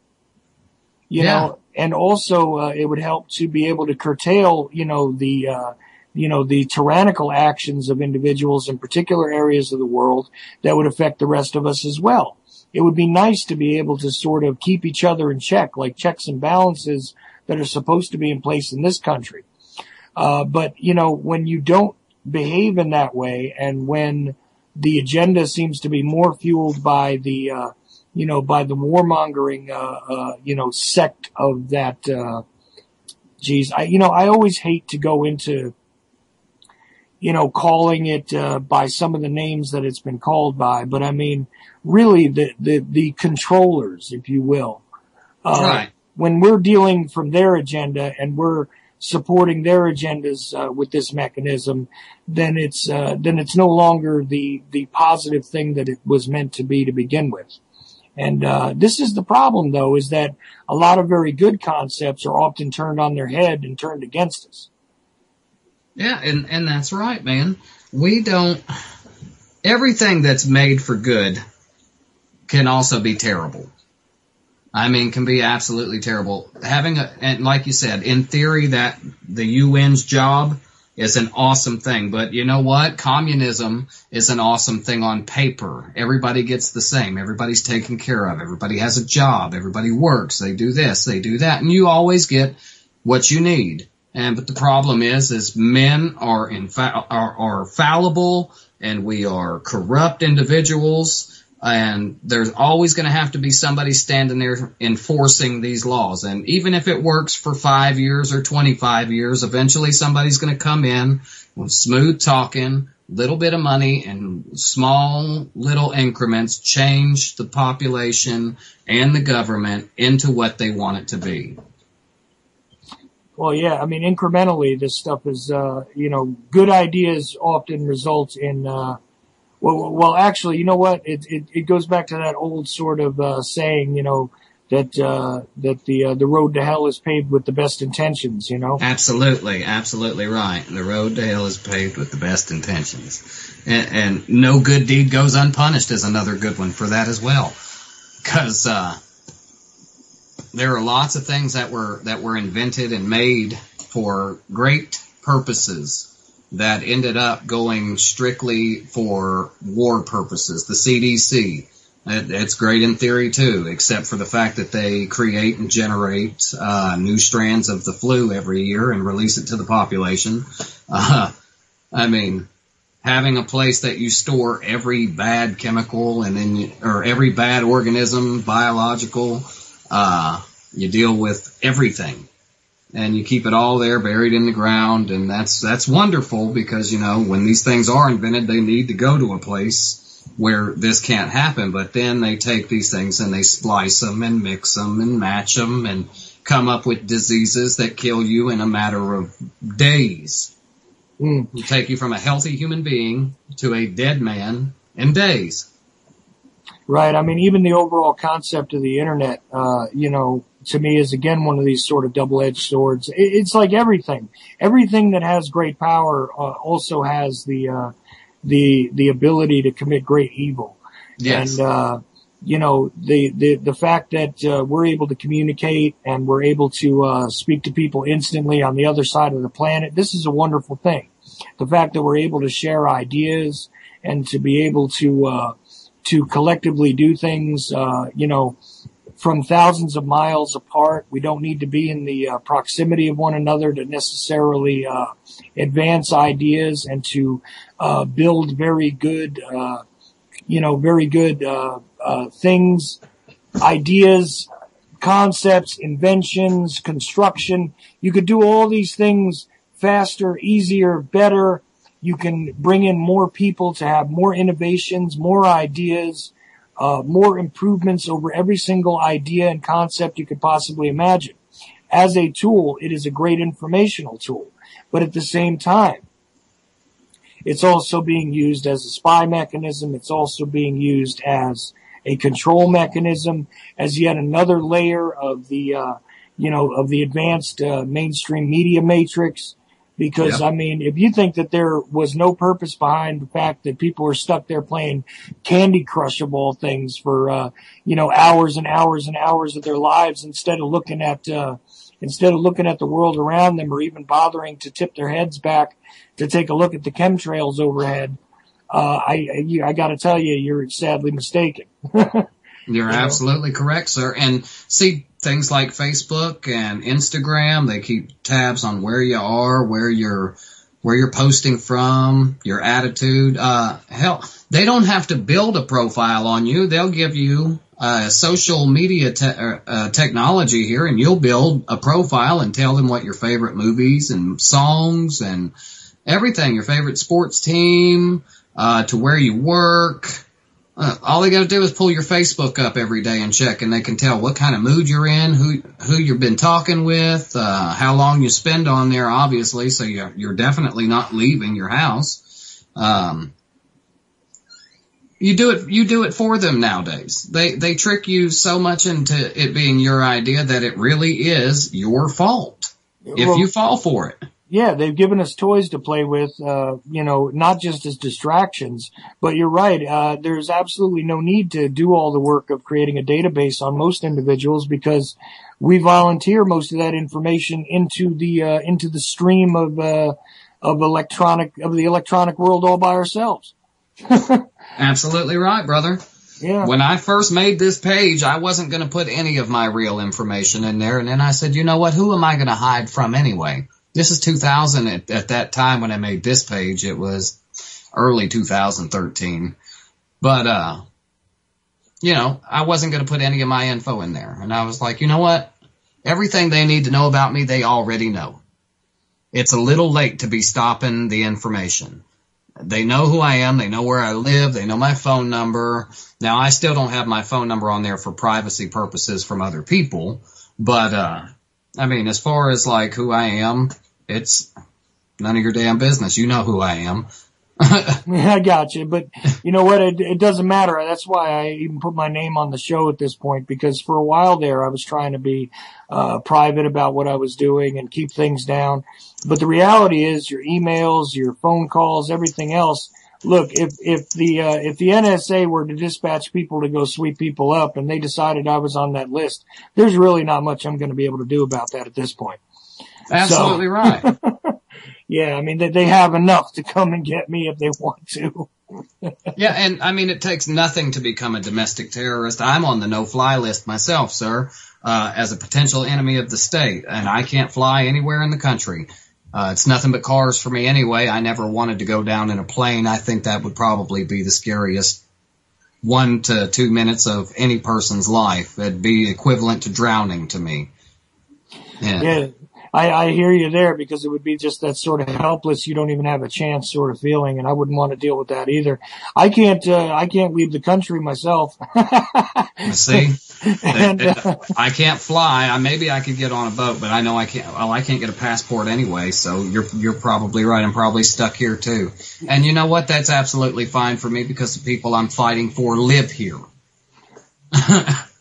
Speaker 1: You know, and also it would help to be able to curtail, the tyrannical actions of individuals in particular areas of the world that would affect the rest of us as well. It would be nice to be able to sort of keep each other in check, like checks and balances that are supposed to be in place in this country. But, when you don't behave in that way, and when the agenda seems to be more fueled by the, by the warmongering, sect of that, I always hate to go into, calling it, by some of the names that it's been called by, but I mean, really the controllers, if you will.
Speaker 4: Right.
Speaker 1: When we're dealing from their agenda and we're supporting their agendas with this mechanism, then it's no longer the positive thing that it was meant to be to begin with. And this is the problem, though, is that a lot of very good concepts are often turned on their head and turned against us.
Speaker 4: Yeah, and that's right, man. Everything that's made for good can also be terrible. I mean, can be absolutely terrible. And like you said, in theory, that the UN's job is an awesome thing. But you know what? Communism is an awesome thing on paper. Everybody gets the same. Everybody's taken care of. Everybody has a job. Everybody works. They do this. They do that. And you always get what you need. But the problem is men are fallible, and we are corrupt individuals. And there's always going to have to be somebody standing there enforcing these laws. And even if it works for 5 years or 25 years, eventually somebody's going to come in with smooth talking, little bit of money, and small little increments change the population and the government into what they want it to be.
Speaker 1: Well, yeah, I mean, incrementally, this stuff is, good ideas often result in, well, actually, you know what? It goes back to that old sort of, saying, that the road to hell is paved with the best intentions,
Speaker 4: Absolutely right. The road to hell is paved with the best intentions. And no good deed goes unpunished is another good one for that as well. Because, there are lots of things that were invented and made for great purposes that ended up going strictly for war purposes. The CDC, it's great in theory too, except for the fact that they create and generate new strands of the flu every year and release it to the population. I mean, having a place that you store every bad chemical or every bad organism, biological, you deal with everything. And you keep it all there buried in the ground, and that's wonderful because, when these things are invented, they need to go to a place where this can't happen. But then they take these things and they splice them and mix them and match them and come up with diseases that kill you in a matter of days. You take you from a healthy human being to a dead man in days.
Speaker 1: Right. I mean, even the overall concept of the internet, to me is again one of these sort of double-edged swords. It's like everything. Everything that has great power also has the ability to commit great evil.
Speaker 4: Yes.
Speaker 1: And the fact that we're able to communicate and we're able to speak to people instantly on the other side of the planet, this is a wonderful thing. The fact that we're able to share ideas and to be able to collectively do things, from thousands of miles apart. We don't need to be in the proximity of one another to necessarily advance ideas and to build very good things, ideas, concepts, inventions, construction. You could do all these things faster, easier, better. You can bring in more people to have more innovations, more ideas, more improvements over every single idea and concept you could possibly imagine. As a tool, it is a great informational tool. But at the same time, it's also being used as a spy mechanism. It's also being used as a control mechanism, as yet another layer of the advanced mainstream media matrix. Because,
Speaker 4: Yep.
Speaker 1: I mean, if you think that there was no purpose behind the fact that people are stuck there playing Candy Crush of all things for, hours and hours and hours of their lives instead of looking at the world around them or even bothering to tip their heads back to take a look at the chemtrails overhead, I gotta tell you, you're sadly mistaken.
Speaker 4: You're absolutely correct, sir. And see, things like Facebook and Instagram, they keep tabs on where you are, where you're posting from, your attitude. Hell, they don't have to build a profile on you. They'll give you social media technology here, and you'll build a profile and tell them what your favorite movies and songs and everything, your favorite sports team, to where you work. All they got to do is pull your Facebook up every day and check, and they can tell what kind of mood you're in, who you've been talking with, how long you spend on there, obviously, so you're definitely not leaving your house. You do it for them nowadays. They trick you so much into it being your idea that it really is your fault if you fall for it.
Speaker 1: Yeah, they've given us toys to play with, not just as distractions, but you're right. There's absolutely no need to do all the work of creating a database on most individuals because we volunteer most of that information into the stream of the electronic world all by ourselves.
Speaker 4: Absolutely right, brother.
Speaker 1: Yeah.
Speaker 4: When I first made this page, I wasn't going to put any of my real information in there. And then I said, you know what? Who am I going to hide from anyway? This is 2000. At that time when I made this page, it was early 2013. But I wasn't going to put any of my info in there. And I was like, you know what? Everything they need to know about me, they already know. It's a little late to be stopping the information. They know who I am. They know where I live. They know my phone number. Now, I still don't have my phone number on there for privacy purposes from other people. But, as far as like who I am, it's none of your damn business. You know who I am.
Speaker 1: I got you, but you know what? It doesn't matter. That's why I even put my name on the show at this point, because for a while there I was trying to be private about what I was doing and keep things down. But the reality is, your emails, your phone calls, everything else. Look, if the NSA were to dispatch people to go sweep people up, and they decided I was on that list, there's really not much I'm going to be able to do about that at this point.
Speaker 4: Absolutely right.
Speaker 1: Yeah, they have enough to come and get me if they want to.
Speaker 4: Yeah, and it takes nothing to become a domestic terrorist. I'm on the no-fly list myself, sir, as a potential enemy of the state, and I can't fly anywhere in the country. It's nothing but cars for me anyway. I never wanted to go down in a plane. I think that would probably be the scariest 1 to 2 minutes of any person's life. It'd be equivalent to drowning to me.
Speaker 1: Yeah. I hear you there, because it would be just that sort of helpless, you don't even have a chance sort of feeling, and I wouldn't want to deal with that either. I can't leave the country myself.
Speaker 4: See? I can't fly. Maybe I could get on a boat, but I know I can't. Well, I can't get a passport anyway, so you're probably right. I'm probably stuck here too. And you know what? That's absolutely fine for me, because the people I'm fighting for live here.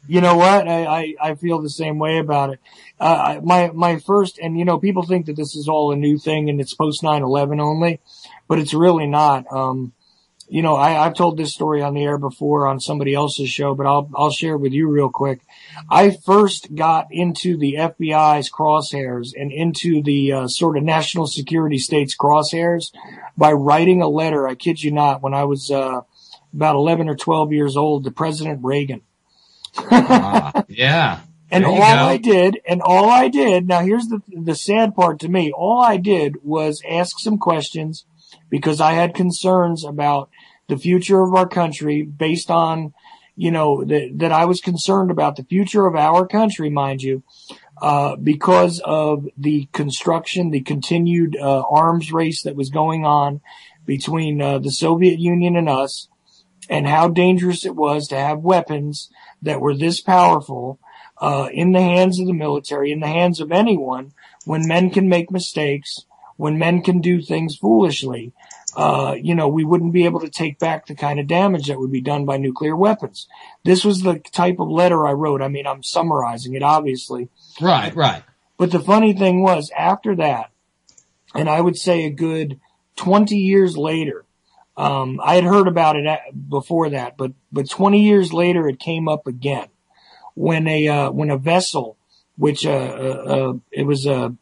Speaker 1: You know what? I feel the same way about it. My first, and people think that this is all a new thing and it's post 9/11 only, but it's really not. I've told this story on the air before on somebody else's show, but I'll share it with you real quick. I first got into the FBI's crosshairs and into the sort of national security state's crosshairs by writing a letter, I kid you not, when I was about 11 or 12 years old, to President Reagan.
Speaker 4: Yeah.
Speaker 1: And all I did, now here's the sad part to me, all I did was ask some questions, because I had concerns about the future of our country based on, that I was concerned about the future of our country, mind you, because of the construction, the continued arms race that was going on between the Soviet Union and us, and how dangerous it was to have weapons that were this powerful in the hands of the military, in the hands of anyone, when men can make mistakes, when men can do things foolishly. We wouldn't be able to take back the kind of damage that would be done by nuclear weapons. This was the type of letter I wrote. I'm summarizing it, obviously.
Speaker 4: Right.
Speaker 1: But the funny thing was, after that, and I would say a good 20 years later, I had heard about it before that, but 20 years later it came up again when a vessel, which it was a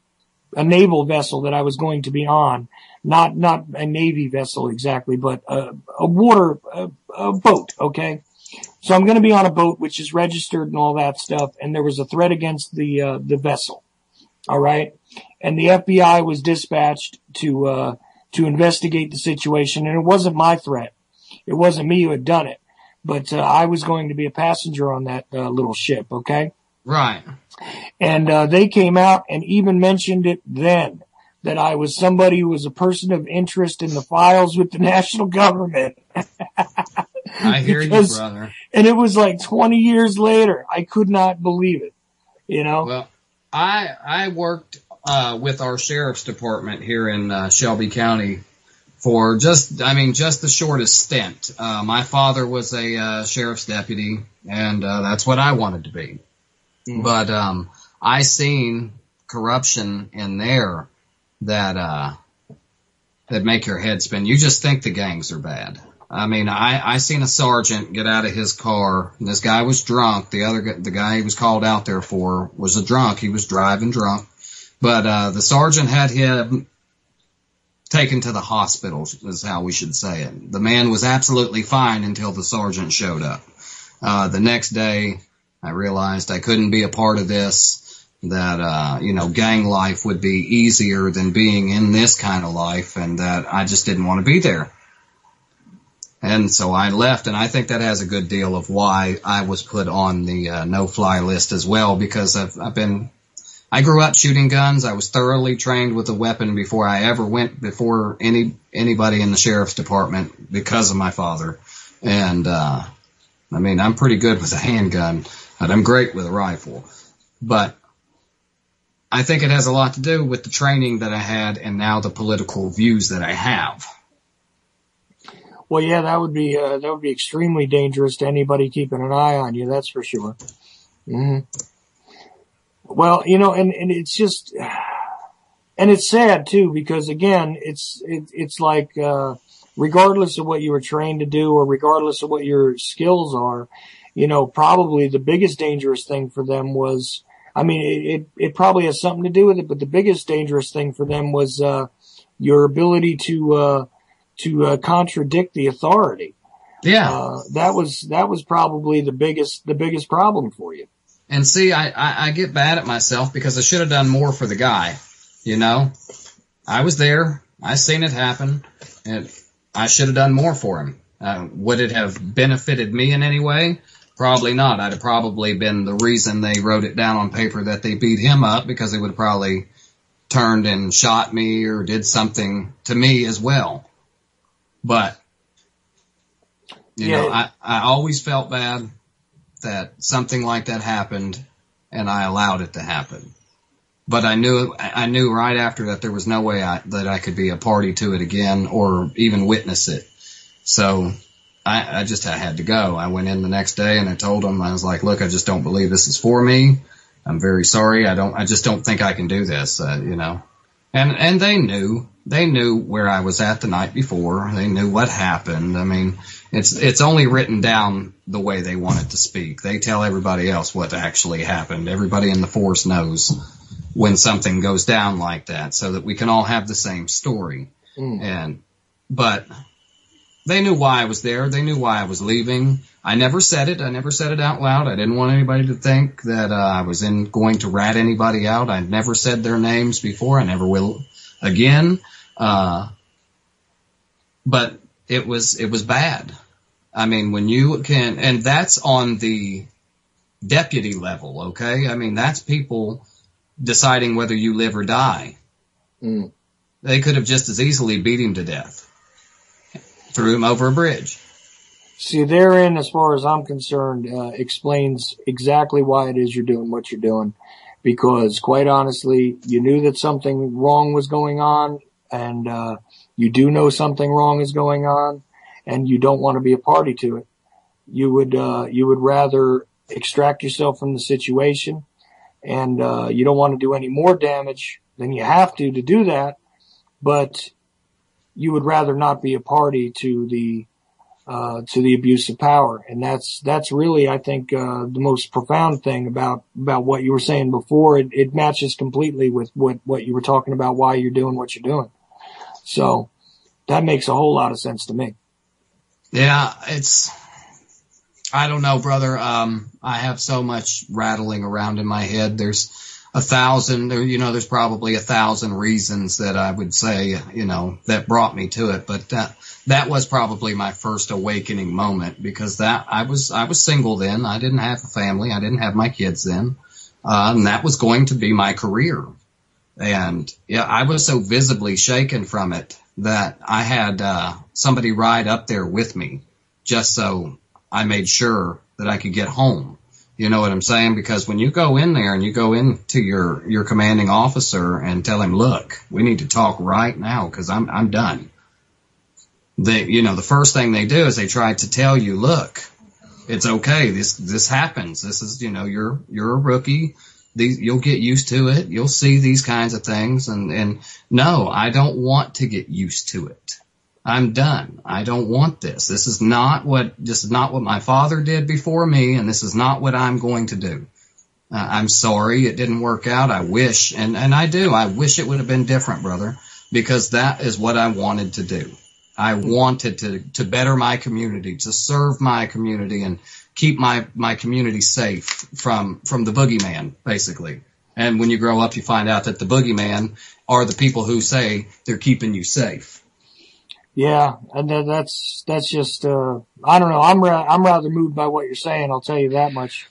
Speaker 1: naval vessel that I was going to be on, not a Navy vessel exactly, but a boat, okay? So I'm going to be on a boat which is registered and all that stuff, and there was a threat against the vessel. All right? And the FBI was dispatched to investigate the situation, and it wasn't my threat. It wasn't me who had done it, but I was going to be a passenger on that little ship, okay?
Speaker 4: Right.
Speaker 1: And they came out and even mentioned it then, that I was somebody who was a person of interest in the files with the national government.
Speaker 4: I hear you, brother.
Speaker 1: And it was like 20 years later. I could not believe it,
Speaker 4: Well, I worked with our sheriff's department here in Shelby County for just the shortest stint. My father was a sheriff's deputy, and that's what I wanted to be. Mm-hmm. But I seen corruption in there that make your head spin. You just think the gangs are bad. I seen a sergeant get out of his car, and this guy was drunk. The guy he was called out there for was a drunk. He was driving drunk. But the sergeant had him taken to the hospital, is how we should say it. The man was absolutely fine until the sergeant showed up. The next day, I realized I couldn't be a part of this, that, gang life would be easier than being in this kind of life, and that I just didn't want to be there. And so I left, and I think that has a good deal of why I was put on the no-fly list as well, because I grew up shooting guns. I was thoroughly trained with a weapon before I ever went before anybody in the sheriff's department because of my father. And, I'm pretty good with a handgun, and I'm great with a rifle. But I think it has a lot to do with the training that I had and now the political views that I have.
Speaker 1: Well, yeah, that would be extremely dangerous to anybody keeping an eye on you. That's for sure. Mm-hmm. Well, and it's just, and it's sad too, because again, it's like, regardless of what you were trained to do or regardless of what your skills are, probably the biggest dangerous thing for them was, it probably has something to do with it, but the biggest dangerous thing for them was, your ability to contradict the authority.
Speaker 4: Yeah.
Speaker 1: That was probably the biggest problem for you.
Speaker 4: And see, I get bad at myself because I should have done more for the guy. I was there. I seen it happen, and I should have done more for him. Would it have benefited me in any way? Probably not. I'd have probably been the reason they wrote it down on paper that they beat him up, because they would have probably turned and shot me or did something to me as well. But, I always felt bad that something like that happened, and I allowed it to happen. But I knew right after that there was no way that I could be a party to it again or even witness it. So I had to go. I went in the next day and I told them, I was like, look, I just don't believe this is for me. I'm very sorry. I just don't think I can do this, And they knew where I was at the night before. They knew what happened. It's only written down the way they want it to speak. They tell everybody else what actually happened. Everybody in the force knows when something goes down like that, so that we can all have the same story. But they knew why I was there. They knew why I was leaving. I never said it. I never said it out loud. I didn't want anybody to think that I was going to rat anybody out. I never said their names before. I never will again. But it was bad. When you can, and that's on the deputy level, okay? That's people deciding whether you live or die. They could have just as easily beat him to death. Threw him over a bridge.
Speaker 1: See, therein, as far as I'm concerned, explains exactly why it is you're doing what you're doing. Because, quite honestly, you knew that something wrong was going on, and you do know something wrong is going on, and you don't want to be a party to it. You would rather extract yourself from the situation, and you don't want to do any more damage than you have to do that, but you would rather not be a party to the abuse of power. And that's really, I think, the most profound thing about what you were saying before. It matches completely with what you were talking about, why you're doing what you're doing. So that makes a whole lot of sense to me.
Speaker 4: Yeah, I don't know, brother. I have so much rattling around in my head. There's there's probably 1,000 reasons that I would say, that brought me to it. But that was probably my first awakening moment, because I was single then. I didn't have a family. I didn't have my kids then. And that was going to be my career. And yeah, I was so visibly shaken from it that I had somebody ride up there with me just so I made sure that I could get home. You know what I'm saying? Because when you go in there and you go into your commanding officer and tell him, look, we need to talk right now because I'm done. The first thing they do is they try to tell you, look, it's okay. This happens. This is, you're a rookie. You'll get used to it. You'll see these kinds of things. And no, I don't want to get used to it. I'm done. I don't want this. This is not what my father did before me, and this is not what I'm going to do. I'm sorry it didn't work out. I wish, and I do. I wish it would have been different, brother, because that is what I wanted to do. I wanted to better my community, to serve my community, and keep my community safe from the boogeyman, basically. And when you grow up, you find out that the boogeyman are the people who say they're keeping you safe.
Speaker 1: Yeah, and that's just I don't know. I'm rather moved by what you're saying. I'll tell you that much.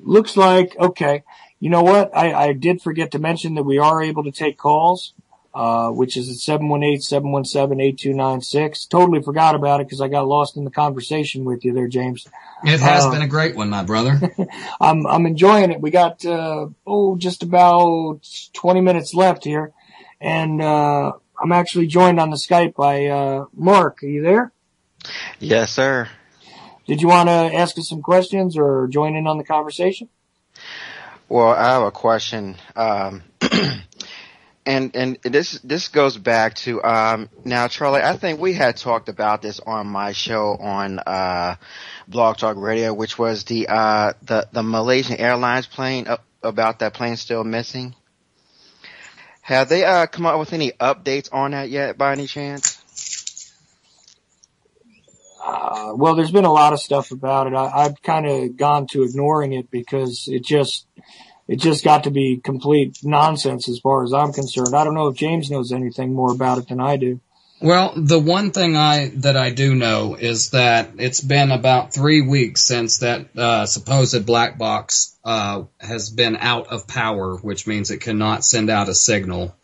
Speaker 1: Looks like okay. You know what? I did forget to mention that we are able to take calls, which is at 718-717-8296. Totally forgot about it because I got lost in the conversation with you there, James.
Speaker 4: It has been a great one, my brother.
Speaker 1: I'm enjoying it. We got just about 20 minutes left here, and I'm actually joined on the Skype by Mark. Are you there?
Speaker 5: Yes, sir.
Speaker 1: Did you want to ask us some questions or join in on the conversation?
Speaker 5: Well, I have a question. And this goes back to now, Charlie. I think we had talked about this on my show on Blog Talk Radio, which was the Malaysian Airlines plane, about that plane still missing. Have they come up with any updates on that yet, by any chance?
Speaker 1: Well, there's been a lot of stuff about it. I've kind of gone to ignoring it because it just got to be complete nonsense as far as I'm concerned. I don't know if James knows anything more about it than I do.
Speaker 4: Well, the one thing that I do know is that it's been about 3 weeks since that supposed black box has been out of power, which means it cannot send out a signal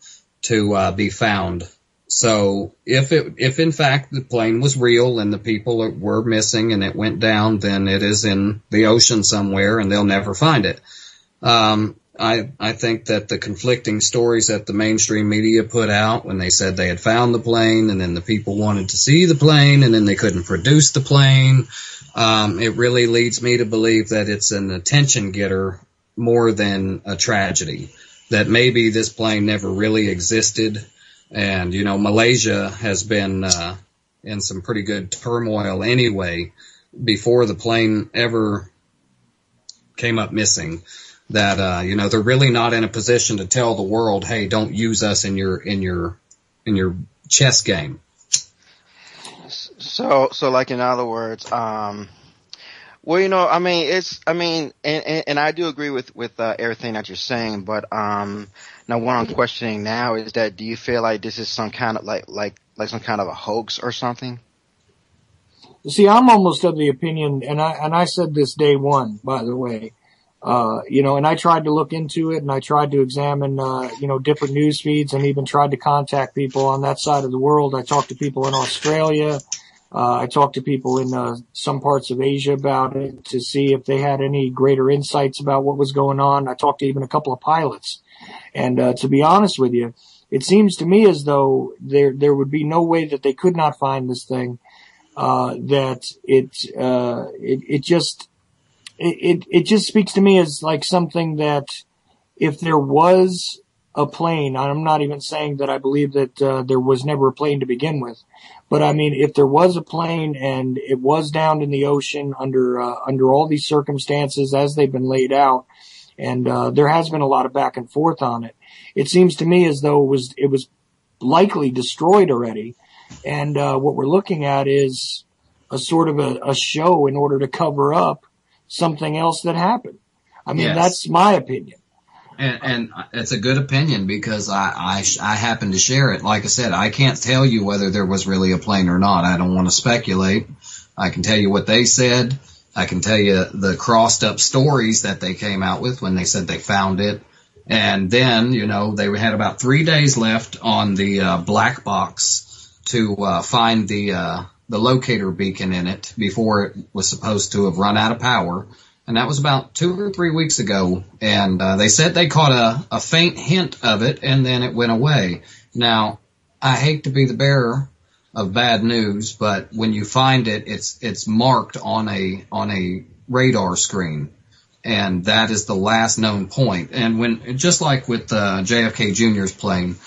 Speaker 4: to be found. So if in fact the plane was real and the people were missing and it went down, then it is in the ocean somewhere and they'll never find it. I think that the conflicting stories that the mainstream media put out when they said they had found the plane and then the people wanted to see the plane and then they couldn't produce the plane, it really leads me to believe that it's an attention getter more than a tragedy. That maybe this plane never really existed. And, you know, Malaysia has been in some pretty good turmoil anyway before the plane ever came up missing. That you know, they're really not in a position to tell the world, hey, don't use us in your chess game.
Speaker 5: So like in other words, well, you know, I mean, and I do agree with everything that you're saying, but now what I'm questioning now is that do you feel like this is some kind of like some kind of a hoax or something?
Speaker 1: See, I'm almost of the opinion, and I said this day one, by the way. You know, and I tried to look into it and I tried to examine, you know, different news feeds and even tried to contact people on that side of the world. I talked to people in Australia. I talked to people in, some parts of Asia about it to see if they had any greater insights about what was going on. I talked to even a couple of pilots. And, to be honest with you, it seems to me as though there would be no way that they could not find this thing, that it just speaks to me as like something that if there was a plane, I'm not even saying that I believe that there was never a plane to begin with, but I mean, if there was a plane and it was down in the ocean under all these circumstances as they've been laid out, and there has been a lot of back and forth on it, it seems to me as though it was likely destroyed already, and what we're looking at is a sort of a show in order to cover up something else that happened. I mean, yes. That's my opinion.
Speaker 4: And it's a good opinion because I happen to share it. Like I said, I can't tell you whether there was really a plane or not. I don't want to speculate. I can tell you what they said. I can tell you the crossed up stories that they came out with when they said they found it. And then, you know, they had about 3 days left on the black box to find the locator beacon in it before it was supposed to have run out of power. And that was about 2 or 3 weeks ago. And they said they caught a faint hint of it and then it went away. Now, I hate to be the bearer of bad news, but when you find it, it's marked on a radar screen. And that is the last known point. And when, just like with JFK Jr.'s plane,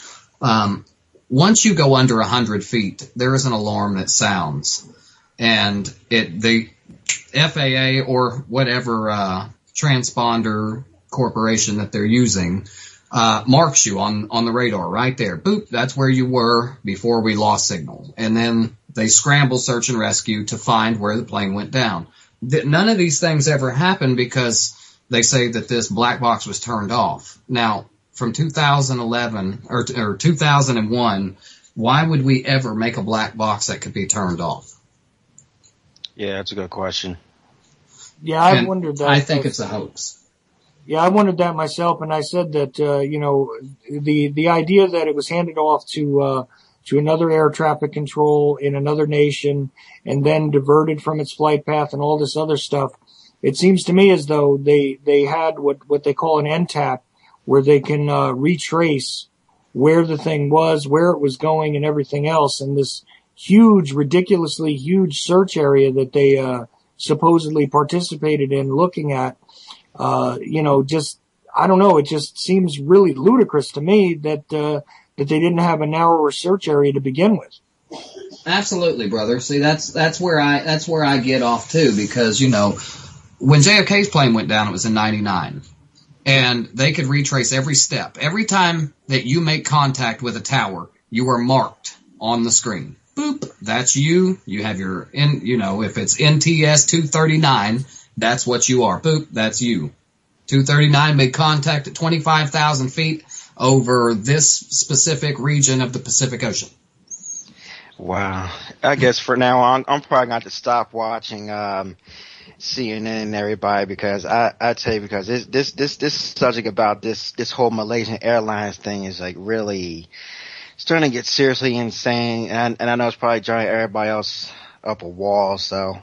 Speaker 4: once you go under 100 feet, there is an alarm that sounds. And the FAA or whatever transponder corporation that they're using marks you on the radar right there. Boop, that's where you were before we lost signal. And then they scramble search and rescue to find where the plane went down. None of these things ever happened because they say that this black box was turned off. Now, from 2011 or 2001 why would we ever make a black box that could be turned off?
Speaker 5: Yeah, that's a good question.
Speaker 1: Yeah, I've wondered that.
Speaker 4: I think it's a hoax.
Speaker 1: Yeah, I wondered that myself, and I said that the idea that it was handed off to another air traffic control in another nation and then diverted from its flight path and all this other stuff. It seems to me as though they had what they call an NTAP, where they can retrace where the thing was, where it was going, and everything else. And this huge, ridiculously huge search area that they supposedly participated in looking at, just, I don't know, it just seems really ludicrous to me that they didn't have a narrower search area to begin with.
Speaker 4: Absolutely, brother. See, that's where I get off too, because, when JFK's plane went down, it was in 99. And they could retrace every step. Every time that you make contact with a tower, you are marked on the screen. Boop. That's you. You have your, if it's NTS 239, that's what you are. Boop. That's you. 239 made contact at 25,000 feet over this specific region of the Pacific Ocean. Wow.
Speaker 5: I guess for now on, I'm probably going to stop watching CNN and everybody, because I tell you, because this subject about this whole Malaysian Airlines thing is like really starting to get seriously insane, and I know it's probably driving everybody else up a wall. So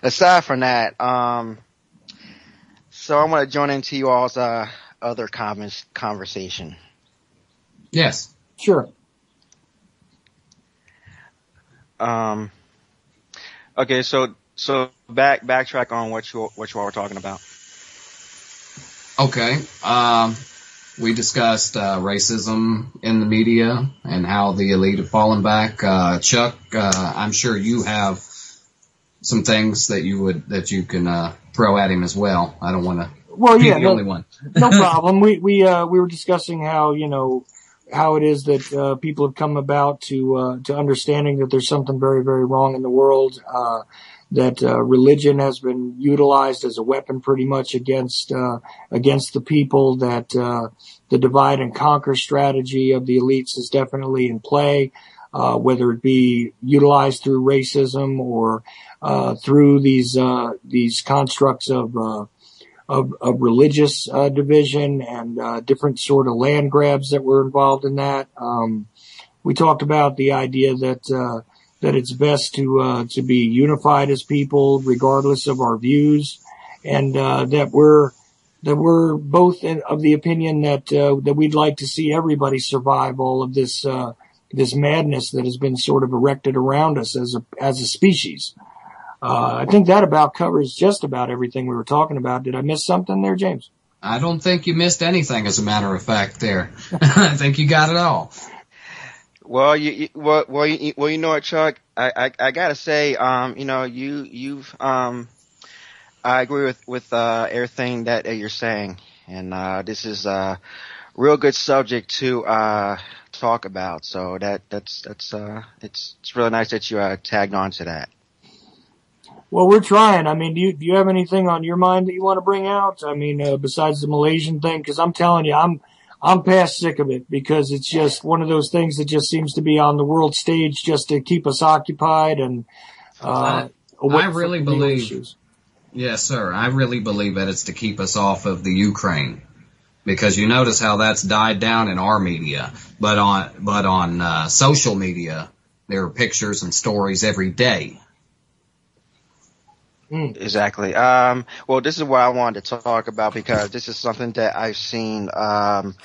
Speaker 5: aside from that, so I'm going to join into you all's other conversation.
Speaker 4: Yes.
Speaker 1: Sure.
Speaker 5: Okay, so backtrack on what you all were talking about.
Speaker 4: Okay. We discussed racism in the media and how the elite have fallen back. Chuck, I'm sure you have some things that you can throw at him as well. I don't want to be the only one.
Speaker 1: No problem. We were discussing how how it is that people have come about to understanding that there's something very, very wrong in the world. That religion has been utilized as a weapon pretty much against the people, that the divide and conquer strategy of the elites is definitely in play, whether it be utilized through racism or through these constructs of religious division and different sort of land grabs that were involved in that. We talked about the idea that it's best to be unified as people, regardless of our views, and that we're both of the opinion that we'd like to see everybody survive all of this madness that has been sort of erected around us as a species. I think that about covers just about everything we were talking about. Did I miss something there, James?
Speaker 4: I don't think you missed anything, as a matter of fact. There, I think you got it all.
Speaker 5: Well, you know what, Chuck? I gotta say, you've I agree with everything that you're saying, and this is a real good subject to talk about. So it's really nice that you tagged on to that.
Speaker 1: Well, we're trying. I mean, do you have anything on your mind that you want to bring out? I mean, besides the Malaysian thing, because I'm telling you, I'm past sick of it, because it's just one of those things that just seems to be on the world stage just to keep us occupied and
Speaker 4: I really believe issues. Yes, sir. I really believe that it's to keep us off of the Ukraine, because you notice how that's died down in our media, but on social media there are pictures and stories every day.
Speaker 5: Exactly. Well, this is what I wanted to talk about, because this is something that I've seen on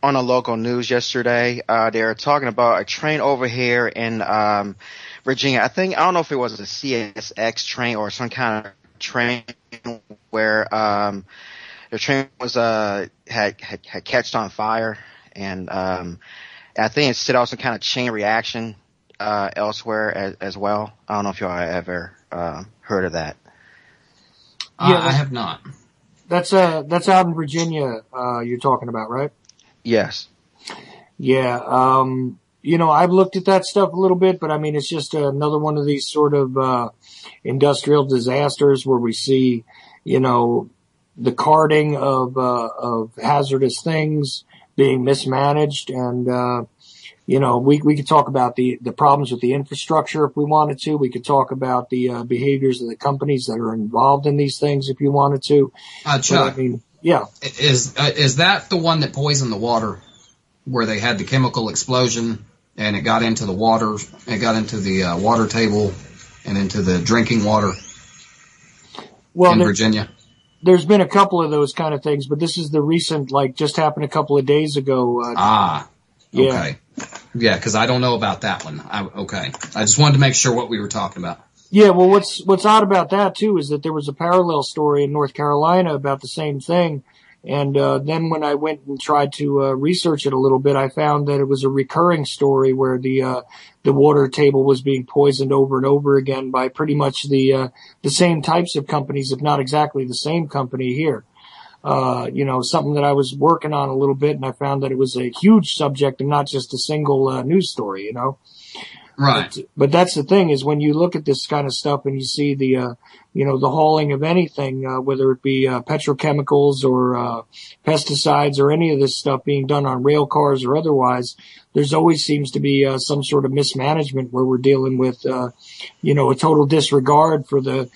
Speaker 5: a local news yesterday. They were talking about a train over here in Virginia. I don't know if it was a CSX train or some kind of train where the train was had catched on fire, and I think it set off some kind of chain reaction elsewhere as well. I don't know if y'all ever heard of that.
Speaker 1: Yeah,
Speaker 4: I have not.
Speaker 1: That's out in Virginia. You're talking about, right?
Speaker 5: Yes.
Speaker 1: Yeah. I've looked at that stuff a little bit, but I mean, it's just another one of these sort of industrial disasters where we see, the carting of hazardous things being mismanaged, and we could talk about the problems with the infrastructure if we wanted to. We could talk about the behaviors of the companies that are involved in these things if you wanted to.
Speaker 4: Chuck,
Speaker 1: But, I mean, yeah.
Speaker 4: Is that the one that poisoned the water, where they had the chemical explosion and it got into the water, it got into the water table and into the drinking water in Virginia?
Speaker 1: There's been a couple of those kind of things, but this is the recent, just happened a couple of days ago.
Speaker 4: Yeah. Okay. Yeah, because I don't know about that one. Okay. I just wanted to make sure what we were talking about.
Speaker 1: Yeah, well, what's odd about that too is that there was a parallel story in North Carolina about the same thing, and then when I went and tried to research it a little bit, I found that it was a recurring story where the water table was being poisoned over and over again by pretty much the same types of companies, if not exactly the same company here. Something that I was working on a little bit, and I found that it was a huge subject and not just a single news story.
Speaker 4: Right.
Speaker 1: But that's the thing is when you look at this kind of stuff and you see the hauling of anything, whether it be petrochemicals or pesticides or any of this stuff being done on rail cars or otherwise, there's always seems to be some sort of mismanagement where we're dealing with a total disregard for the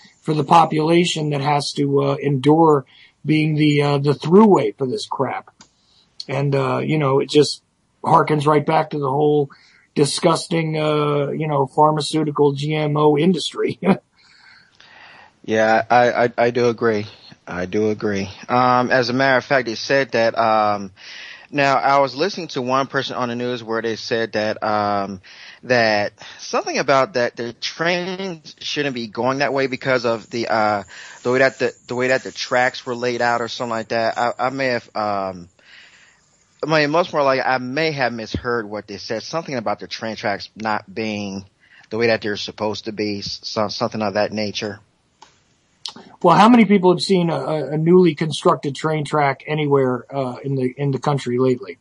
Speaker 1: population that has to endure being the throughway for this crap. And it just harkens right back to the whole disgusting, pharmaceutical GMO industry.
Speaker 5: Yeah, I do agree. I do agree. As a matter of fact, they said that, now I was listening to one person on the news where they said that, that something about that the trains shouldn't be going that way because of the way that the tracks were laid out or something like that. I may have, most more like I may have misheard what they said. Something about the train tracks not being the way that they're supposed to be, something of that nature.
Speaker 1: Well, how many people have seen a newly constructed train track anywhere in the country lately?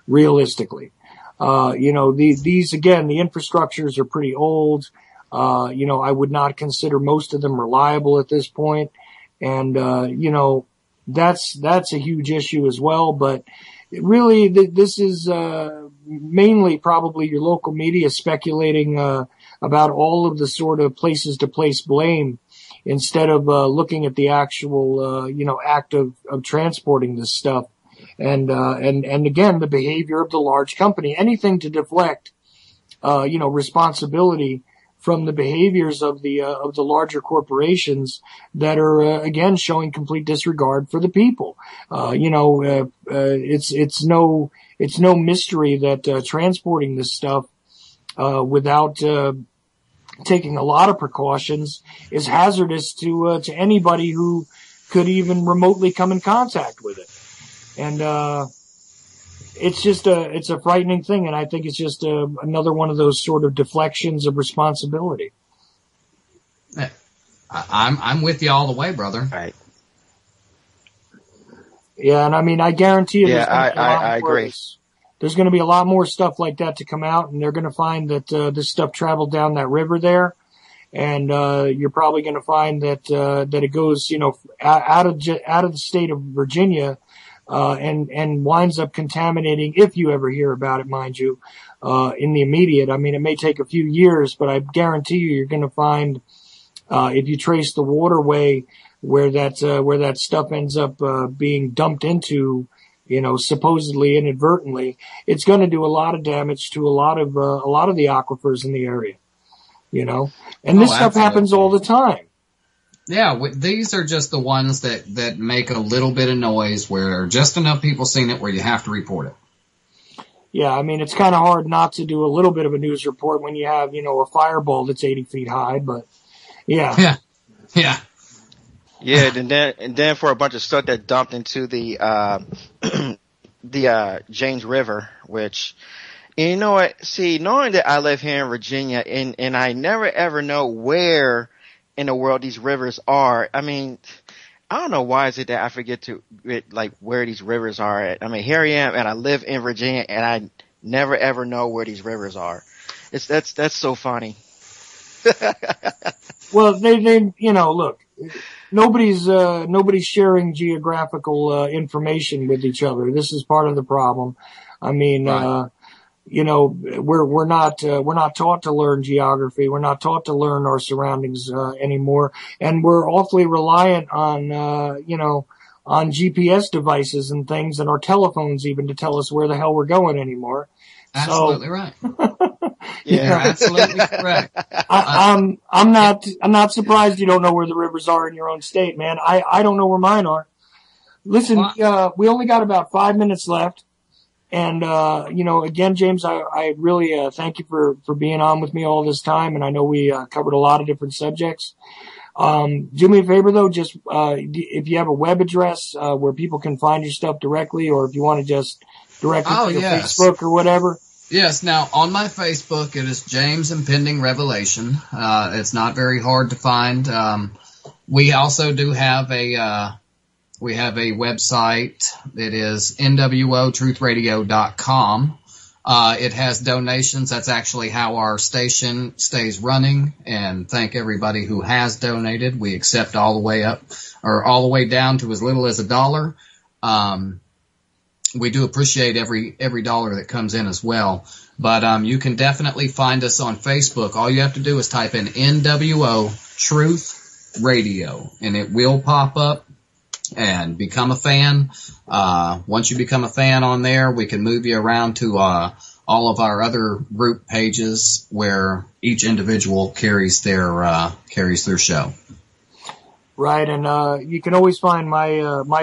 Speaker 1: Realistically, these again, the infrastructures are pretty old. I would not consider most of them reliable at this point, and that's a huge issue as well. But really, this is mainly probably your local media speculating about all of the sort of places to place blame instead of looking at the actual act of transporting this stuff. And again, the behavior of the large company, anything to deflect, responsibility from the behaviors of the larger corporations that are, again, showing complete disregard for the people. It's no mystery that, transporting this stuff, without, taking a lot of precautions is hazardous to anybody who could even remotely come in contact with it. And, it's a frightening thing. And I think it's just another one of those sort of deflections of responsibility.
Speaker 4: I'm with you all the way, brother.
Speaker 5: Right.
Speaker 1: Yeah. And I mean, I guarantee you,
Speaker 5: I agree.
Speaker 1: There's going to be a lot more stuff like that to come out, and they're going to find that this stuff traveled down that river there, and you're probably going to find that it goes, out of the state of Virginia, and winds up contaminating. If you ever hear about it, mind you, in the immediate. I mean, it may take a few years, but I guarantee you're going to find, if you trace the waterway where that stuff ends up being dumped into, supposedly inadvertently, it's going to do a lot of damage to a lot of the aquifers in the area, and this stuff happens all the time.
Speaker 4: Yeah. These are just the ones that make a little bit of noise where just enough people seen it where you have to report it.
Speaker 1: Yeah. I mean, it's kind of hard not to do a little bit of a news report when you have, a fireball that's 80 feet high, but yeah.
Speaker 4: Yeah. Yeah.
Speaker 5: Yeah, and then for a bunch of stuff that dumped into the James River, which, you know what? See, knowing that I live here in Virginia and I never ever know where in the world these rivers are. I mean, I don't know why is it that I forget where these rivers are at. I mean, here I am and I live in Virginia and I never ever know where these rivers are. That's so funny.
Speaker 1: Well, they look. Nobody's sharing geographical information with each other. This is part of the problem. I mean,
Speaker 4: right.
Speaker 1: we're not taught to learn geography. We're not taught to learn our surroundings anymore, and we're awfully reliant on on GPS devices and things, and our telephones even, to tell us where the hell we're going anymore.
Speaker 4: Absolutely right.
Speaker 5: Yeah.
Speaker 4: You're absolutely correct.
Speaker 1: I'm not surprised you don't know where the rivers are in your own state, man. I don't know where mine are. Listen, we only got about 5 minutes left. And, again, James, I really thank you for being on with me all this time. And I know we covered a lot of different subjects. Do me a favor, though, just if you have a web address where people can find your stuff directly, or if you want to just direct them to your Facebook or whatever.
Speaker 4: Yes. Now, on my Facebook, it is James Impending Revelation. It's not very hard to find. We also do have a website. It is nwotruthradio.com. It has donations. That's actually how our station stays running. And thank everybody who has donated. We accept all the way up, or all the way down to as little as $1. We do appreciate every dollar that comes in as well. But you can definitely find us on Facebook. All you have to do is type in NWO Truth Radio, and it will pop up. And become a fan. Once you become a fan on there, we can move you around to all of our other group pages where each individual carries their show.
Speaker 1: Right, and you can always find my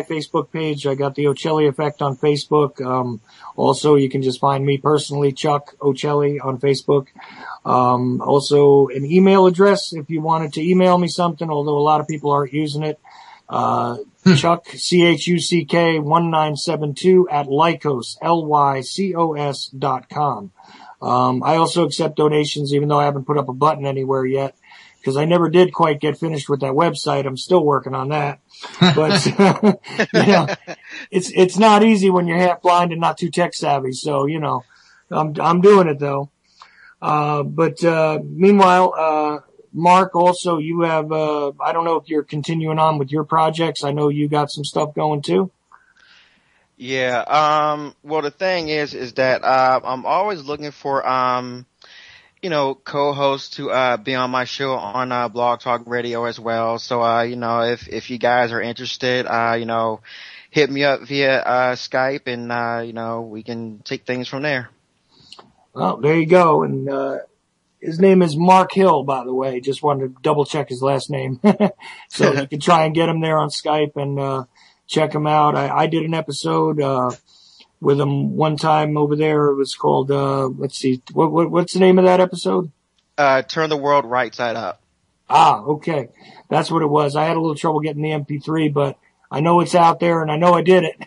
Speaker 1: Facebook page. I got the Ochelli Effect on Facebook. Also, you can just find me personally, Chuck Ochelli, on Facebook. Also, an email address if you wanted to email me something, although a lot of people aren't using it. Chuck, CHUCK 1972 at Lycos, LYCOS.com. I also accept donations, even though I haven't put up a button anywhere yet, because I never did quite get finished with that website. I'm still working on that. But, it's not easy when you're half blind and not too tech savvy. So, I'm doing it though. Meanwhile, Mark, also, you have, I don't know if you're continuing on with your projects. I know you got some stuff going too.
Speaker 5: Yeah. Well, the thing is that, I'm always looking for, co-hosts to, be on my show on, Blog Talk Radio as well. So, if you guys are interested, hit me up via, Skype, and, we can take things from there.
Speaker 1: Well, there you go. And, his name is Mark Hill, by the way. Just wanted to double check his last name. So you can try and get him there on Skype and check him out. I did an episode with him one time over there. It was called let's see, what's the name of that episode?
Speaker 5: Turn the World Right Side Up.
Speaker 1: Ah, okay. That's what it was. I had a little trouble getting the MP3, but I know it's out there and I know I did it.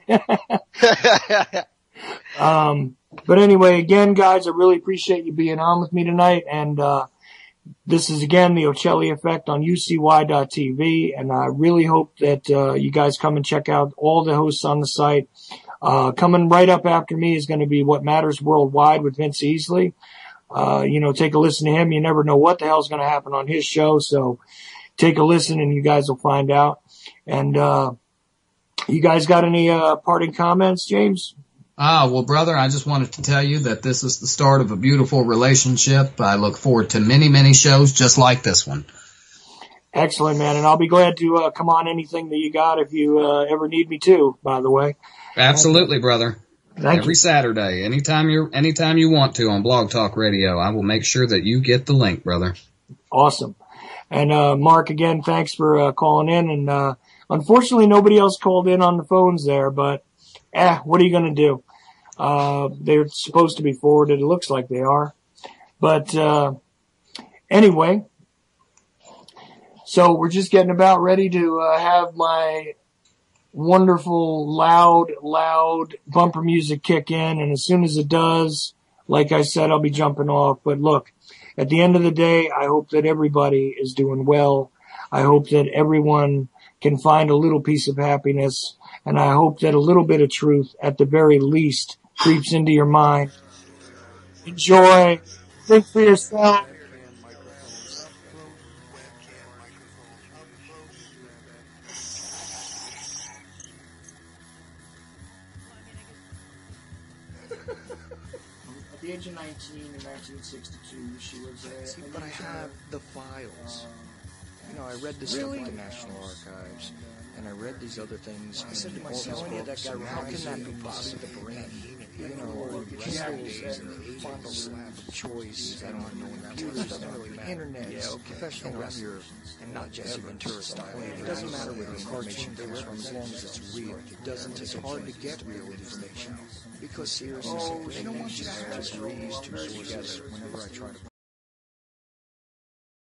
Speaker 1: But anyway, again, guys, I really appreciate you being on with me tonight. And this is, again, the Ochelli Effect on UCY.TV. And I really hope that you guys come and check out all the hosts on the site. Coming right up after me is going to be What Matters Worldwide with Vince Easley. Take a listen to him. You never know what the hell's going to happen on his show. So take a listen and you guys will find out. And you guys got any parting comments, James?
Speaker 4: Well, brother, I just wanted to tell you that this is the start of a beautiful relationship. I look forward to many, many shows just like this one.
Speaker 1: Excellent, man. And I'll be glad to come on anything that you got if you ever need me to, by the way.
Speaker 4: Absolutely, brother.
Speaker 1: Thank you.
Speaker 4: Saturday, anytime you want to on Blog Talk Radio, I will make sure that you get the link, brother.
Speaker 1: Awesome. And Mark, again, thanks for calling in. And unfortunately, nobody else called in on the phones there, but what are you going to do? They're supposed to be forwarded. It looks like they are. But anyway, so we're just getting about ready to have my wonderful, loud bumper music kick in. And as soon as it does, like I said, I'll be jumping off. But look, at the end of the day, I hope that everybody is doing well. I hope that everyone can find a little piece of happiness. And I hope that a little bit of truth, at the very least, creeps into your mind. Enjoy. Think for yourself. the age of 19 in 1962, she was
Speaker 2: But I have the files. You know, I read this stuff at the National Archives, and I read these other things. I said to myself, how can that be possible? The brain, you know, people's fondle slab of choice, I don't know when that was, doesn't really matter. Internet, professional wrestlers, and not Jesse Ventura style. It doesn't matter where the information comes from as long as it's real. It's hard to get real information. Because seriously, they don't want you to have just read these two sources whenever I try to